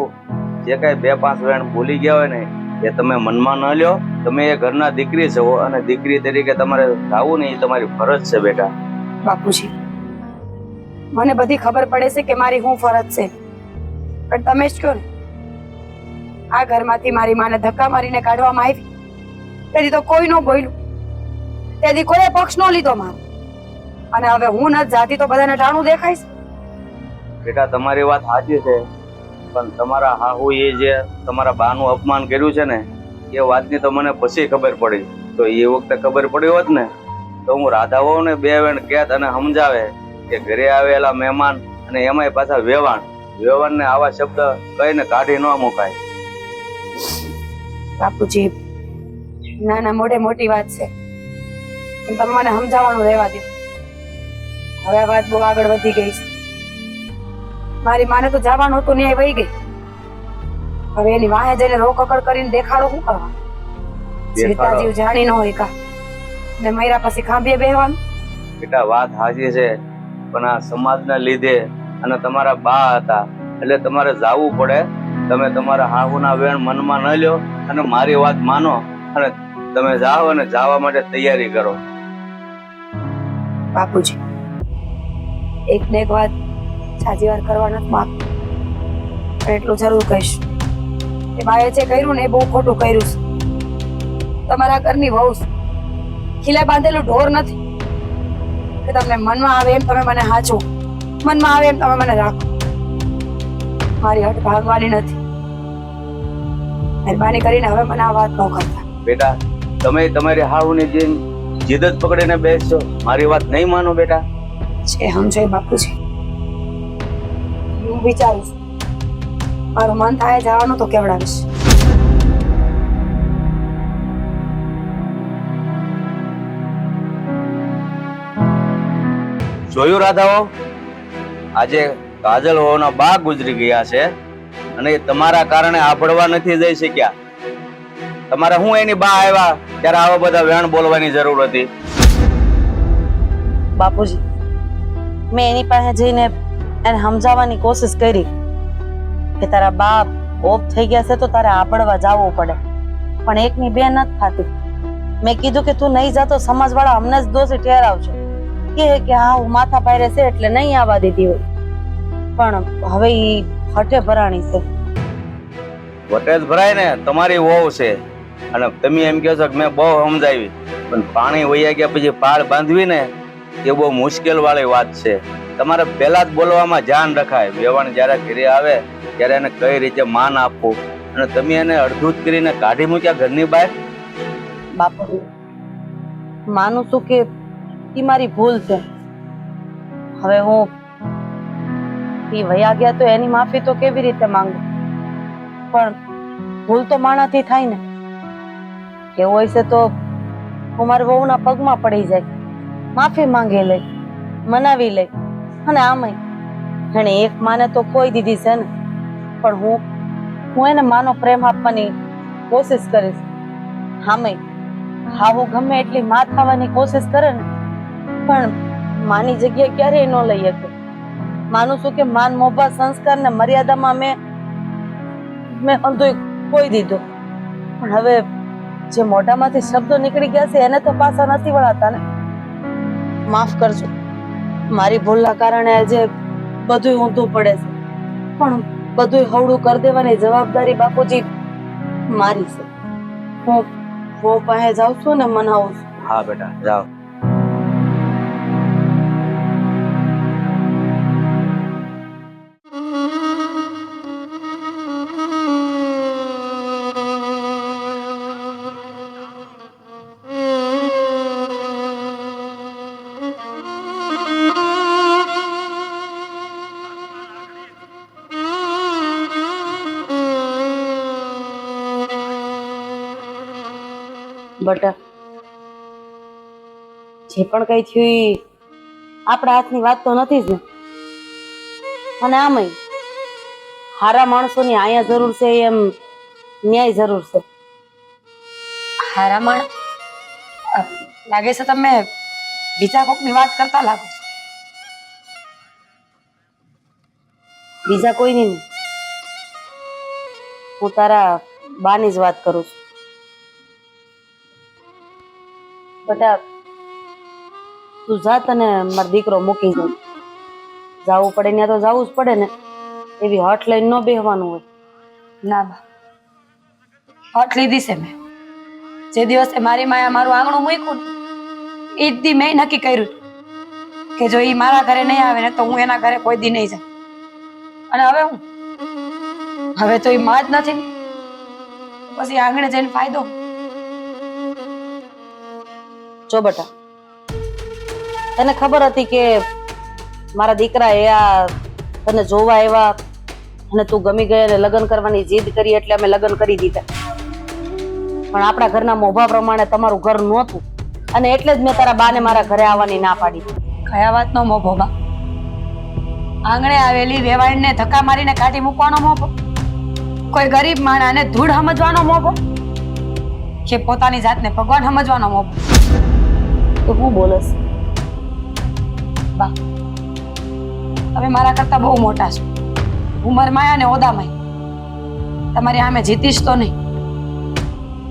જે કઈ 2-5 વેણ ભૂલી ગયા હોય ને એ તમે મનમાં ન લ્યો. તમે એ ઘરના દીકરી છો અને દીકરી તરીકે તમારે જાવું ને એ તમારી ફરજ છે બેટા. બાપુજી મને બધી ખબર પડે છે કે મારી શું ફરજ છે, પણ તમે જ કહો ને, આ ઘરમાંથી મારી માને ધક્કા મારીને કાઢવામાં આવી તેથી તો કોઈ ન બોલ્યું, તેથી કોઈ પક્ષ ન લીધો મારો, અને હવે હું ન જાતી તો બધાને ટાણું દેખાય છે. બેટા તમારી વાત સાચી છે, પણ તમારા હાહુ એ જે તમારા બાનું અપમાન કર્યું છે ને એ વાતની તો મને પછી ખબર પડી. તો એ વખતે ખબર પડી હોત ને તો હું રાધાઓ ને 2 વેણ કહેત અને સમજાવે કે ઘરે આવેલા મહેમાન અને એમાંય પાછા વેવાણ ને આવા શબ્દ કહીને કાઢી ન મુકાય. બાપુજી નાના મોઢે મોટી વાત છે, પણ તમે મને સમજાવવાનું રહેવા દો. હવે આ વાત બહુ આગળ વધી ગઈ છે. મારી માને તો જવાનું હતું ન્યાય વહી ગઈ, હવે એની વાહે જઈને રોકકડ કરીને દેખાડો શું કરવા? સીતાજીવ જાણી ન હોય કા ને મૈરા પછી ખાંભીએ બેહવાનું? બેટા વાત સાચી છે, પણ આ સમાજના લીધે અને તમારા બા હતા એટલે તમારે જાવું પડે. તમે તમારા હાહુના વેણ મનમાં ન લ્યો અને મારી વાત માનો અને તમે જાઓ અને જવા માટે તૈયારી કરો. બાપુજી, એક ને એક વાત સાચી વાર કરવા નથી માંગતો, પણ એટલું જરૂર કહીશ કે બાએ જે કર્યું ને એ બહુ ખોટું કર્યું છે. તમારા ઘરની વહુ છે, ખીલે બાંધેલું ઢોર નથી કે તમને મનમાં આવે એમ તમે મને હાચો, મનમાં આવે એમ તમે મને રાખો. મારી હટ ભાગવાની નથી. મહેરબાની કરીને હવે મને આ વાત ન કરતા. બેટા, તમે તમારી હાહુની જે જીદ જ પકડીને બેસજો, મારી વાત નહીં માનો બેટા. છે સમજો બાપુજી, હું વિચારું છું મારું મન થાય જવાનું તો કેવડાવીશ. જોયું રાધાઓ, આજે કાજલ હોવાના બા ગુજરી ગયા છે અને એ તમારા કારણે આભળવા નથી જઈ શક્યા. તમારે હું એની બા આવ્યા ત્યારે આવા બધા વેણ બોલવાની જરૂર હતી? બાપુજી, મેં એની પાસે જઈને એને સમજાવવાની કોશિશ કરી કે તારા બાપ ઓફ થઈ ગયા છે તો તારે આભળવા જવું પડે, પણ એકની બે નથી થતી. મેં કીધું કે તું નહીં જાતો સમાજવાળા અમને જ દોષી ઠેરાવશે કે હા હું માથા પાયરે છે એટલે નહીં આવવા દીધી હોય, પણ હવે ઈ હઠે ભરાણી છે. વટેજ ભરાય ને તમારી વહુ છે અને તમે એમ કહો છો કે મેં બહુ સમજાવી, પણ પાણી વહ્યા ગયા પછી પાળ બાંધવી ને એ બહુ મુશ્કેલ વાળી વાત છે. તમારે પહેલા જ બોલવામાં ધ્યાન રખાય. વેવાણ જયારે ઘરે આવે ત્યારે એને કઈ રીતે માન આપવું, અને તમે એને અડધૂત કરીને કાઢી મૂક્યા ઘરની બહાર. બાપુ, માનું છું કે ઈ મારી ભૂલ છે. હવે હું ઈ વયા ગયા તો એની માફી તો કેવી રીતે માંગુ, પણ ભૂલ તો માણાથી થાય ને. કેવું હોય છે તો હું મારી વહુના પગમાં પડી જાય, માફી માંગી લઈ, મનાવી લઈ. અને આમાંય એને એક માને તો ખોઈ દીધી છે ને, પણ હું એને માનો પ્રેમ આપવાની કોશિશ કરીશ. આમાંય હા હું ગમે એટલી માં થવાની કોશિશ કરે ને, પણ માની જગ્યા ક્યારેય ન લઈ શકે. માનું છું કે માન મોભા સંસ્કાર ને મર્યાદામાં મેં અંધો ખોઈ દીધો, પણ હવે જે મોઢામાંથી શબ્દો નીકળી ગયા છે એને તો પાછા નથી વળાતા ને. માફ કરજો, મારી ભૂલના કારણે આજે બધું ઊંધું પડે છે, પણ બધું હવડું કરી દેવાની જવાબદારી બાપુજી મારી છે. હું પાસે જાઉં છું ને મનાવું છું. હા બેટા, જાઓ. બટા, જે પણ કઈ થયું ઈ આપણા હાથની વાત તો નથી જ ને. અને આમાંય હારા માણસોની આયા જરૂર છે એમ ન્યાય જરૂર છે. હારામણ લાગે છે તમે બીજા કોકની વાત કરતા લાગો છો. બીજા કોઈની નહીં, હું તારા બાની જ વાત કરું છું. બટા, તું જાત અને મારો દીકરો મૂકી જાય. જવું પડે ત્યાં તો જવું જ પડે ને, એવી હઠ લઈને ન બેહવાનું હોય. ના બા, હઠ લીધી છે મેં. જે દિવસે મારી માયા મારું આંગણું મૂક્યું ને એ જ દી મેં નક્કી કર્યું કે જો એ મારા ઘરે નહીં આવે ને તો હું એના ઘરે કોઈ દી નહીં જાઉં. અને હવે તો એ માં જ નથી ને, પછી આંગણે જઈને ફાયદો. જો બટા, તને ખબર હતી કે મારા દીકરા એ આ તને જોવા આવ્યા અને તું ગમી ગઈ અને લગ્ન કરવાની જીદ કરી એટલે અમે લગ્ન કરી દીધા. પણ આપણા ઘરના મોભા પ્રમાણે તમારું ઘર નહોતું અને એટલે જ મેં તારા બાને મારા ઘરે આવવાની ના પાડી. કયા વાતનો મોભો બા? આંગણે આવેલી વેવાણને ધક્કા મારીને કાઢી મૂકવાનો મોભો? કોઈ ગરીબ માણસને ધૂળ સમજવાનો મોભો? કે પોતાની જાતને ભગવાન સમજવાનો મોભો? તો હું બોલસ બા, તમે મારા કરતા બહુ મોટા છો, ઉંમરમાં અને ઓદામાં. તમારી સામે જીતીશ તો નહીં,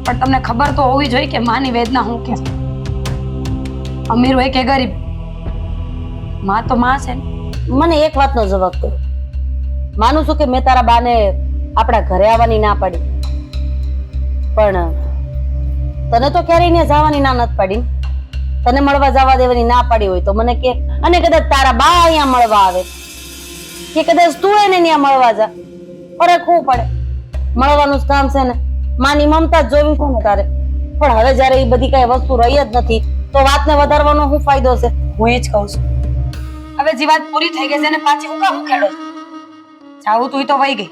પણ તમને ખબર તો હોવી જોઈએ કે માની વેદના હું કે. અમીર હોય કે ગરીબ, માં તો માં છે ને. મને એક વાતનો જવાબ દો. માનું છું કે મેં તારા બાને આપણા ઘરે આવવાની ના પાડી, પણ તને તો ક્યારેય ને જવાની ના નથી પાડી. તને મળવા જવા દેવાની ના પાડી હોય તો મને કે, અને કદાચ તારા બા અહીંયા મળવા આવે કે કદાચ તું એને ત્યાં મળવા જા, ફરક શું પડે? મળવાનું જ કામ છે ને, માની મમતા જ જોવી છે ને તારે. પણ હવે જયારે એ બધી કઈ વસ્તુ રહી જ નથી તો વાતને વધારવાનો શું ફાયદો છે? હું એ જ કહું છું. હવે જે વાત પૂરી થઈ ગઈ છે ને પાછી હું કામ ખેડો જાવું તું તો વહી ગઈ.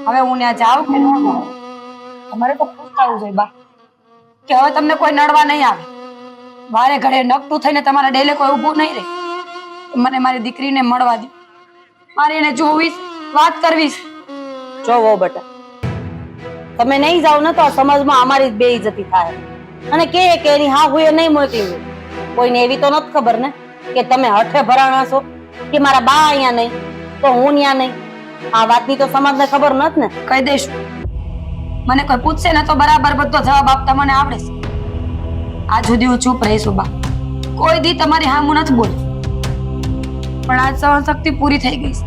હવે હું ત્યાં જાઉં કે ન જાઉં, તમારે તો ખુશ થવું જોઈએ બા કે હવે તમને કોઈ નડવા નહીં આવે. વારે ઘડે નકટું થઈને તમારા ડેલે કોઈ ઊભું નહીં રહે. મને મારી દીકરીને મળવા દે, મારે એને જોવીશ, વાત કરવીશ. જોવો બેટા, તમે નહીં જાઓ ને તો આ સમાજમાં અમારી જ બેઇજ્જતી થાય, અને કે એની હા હોય નહીં મોકલી હોય. કોઈને એવી તો નથી ખબર ને કે તમે હઠે ભરાણા છો કે મારા બા અહીંયા નહીં તો હું ત્યાં નહીં. આ વાતની તો સમાજને ખબર નથી ને. કહી દઈશું. મને કોઈ પૂછશે ને તો બરાબર બધો જવાબ આપતા મને આવડે છે. આજ સુધી હું ચૂપ રહીશું બા, કોઈ દી તમારી હા હું નથી બોલી. પણ આજ સહન શક્તિ પૂરી થઈ ગઈ છે.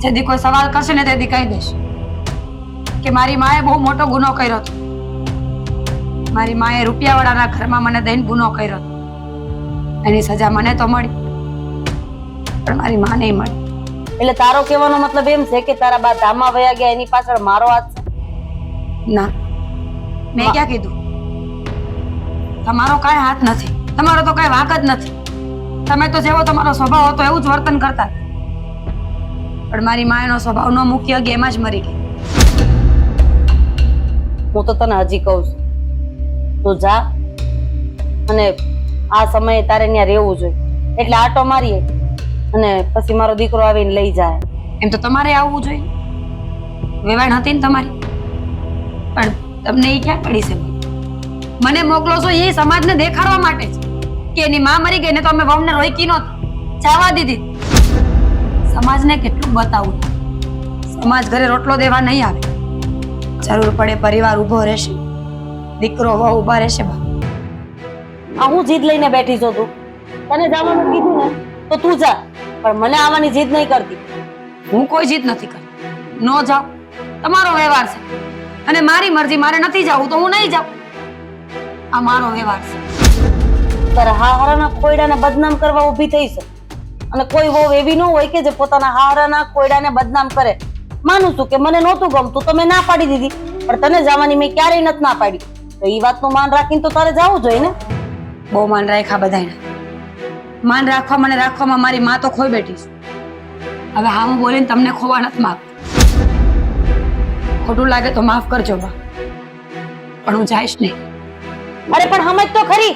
જેથી કોઈ સવાલ કરશે ને તેથી કહી દઈશ કે મારી માએ બહુ મોટો ગુનો કર્યો હતો. મારી માએ રૂપિયાવાળાના ઘરમાં મને દઈને ગુનો કર્યો હતો. એની સજા મને તો મળી, પણ મારી માં નહીં મળી. એટલે તારો કહેવાનો મતલબ એમ છે કે તારા બા ધામમાં વયા ગયા એની પાછળ મારો હાથ છે? ના, મેં ક્યાં કીધું? તમારો કાંઈ હાથ નથી, તમારો તો કાંઈ વાંક જ નથી. તમે તો જેવો તમારો સ્વભાવ હતો એવું જ વર્તન કરતા. પણ મારી માએનો સ્વભાવ ન મૂકી હગે એમાં જ મરી ગઈ. હું તો તને હજી કહું છું, તું જા, અને આ સમયે તારે ત્યાં રહેવું જોઈએ. એટલે આટો મારીએ અને પછી મારો દીકરો આવીને લઈ જાય. એમ તો તમારે આવવું જોઈએ, વેવાણ હતી ને તમારી. પણ તમને એ ક્યાં પડી છે? મને મોકલો છો એ સમાજને દેખાડવા માટે છે કે એની માં મરી ગઈ ને તો અમે વહુને રોકી નહોતી, જવા દીધી. સમાજને કેટલું બતાવું? સમાજ ઘરે રોટલો દેવા નહીં આવે. જરૂર પડે પરિવાર ઊભો રહેશે, દીકરો વહુ ઊભા રહેશે. આ હું જીદ લઈને બેઠી છું. તું તને જવાનું કીધું ને તો તું જા, પણ મને આવવાની જીદ નહીં કરતી. હું કોઈ જીદ નથી કરતી. નો જાઓ, તમારો વ્યવહાર છે, અને મારી મરજી. મારે નથી જવું તો હું નહીં જાઉં. આ મારો વ્યવહાર છે. તારા હારાના કોયડાને બદનામ કરવા ઊભી થઈ છે, અને કોઈ વહુ એવી ન હોય કે જે પોતાના હારાના કોયડાને બદનામ કરે. માનું છું કે મને નહોતું ગમતું તો મેં ના પાડી દીધી, પણ તને જવાની મેં ક્યારેય નથી ના પાડી. તો એ વાતનું માન રાખીને તો તારે જવું જોઈએ ને. બહુ માન રાખ્યા બધાને. માન રાખવા મને રાખવામાં મારી માં તો ખોઈ બેઠી છે. હવે હા હું બોલીને તમને ખોવા નથી માંગતી. ખોટું લાગે તો માફ કરજો બા, પણ હું જઈશ નહીં. અરે પણ સમજ તો ખરી,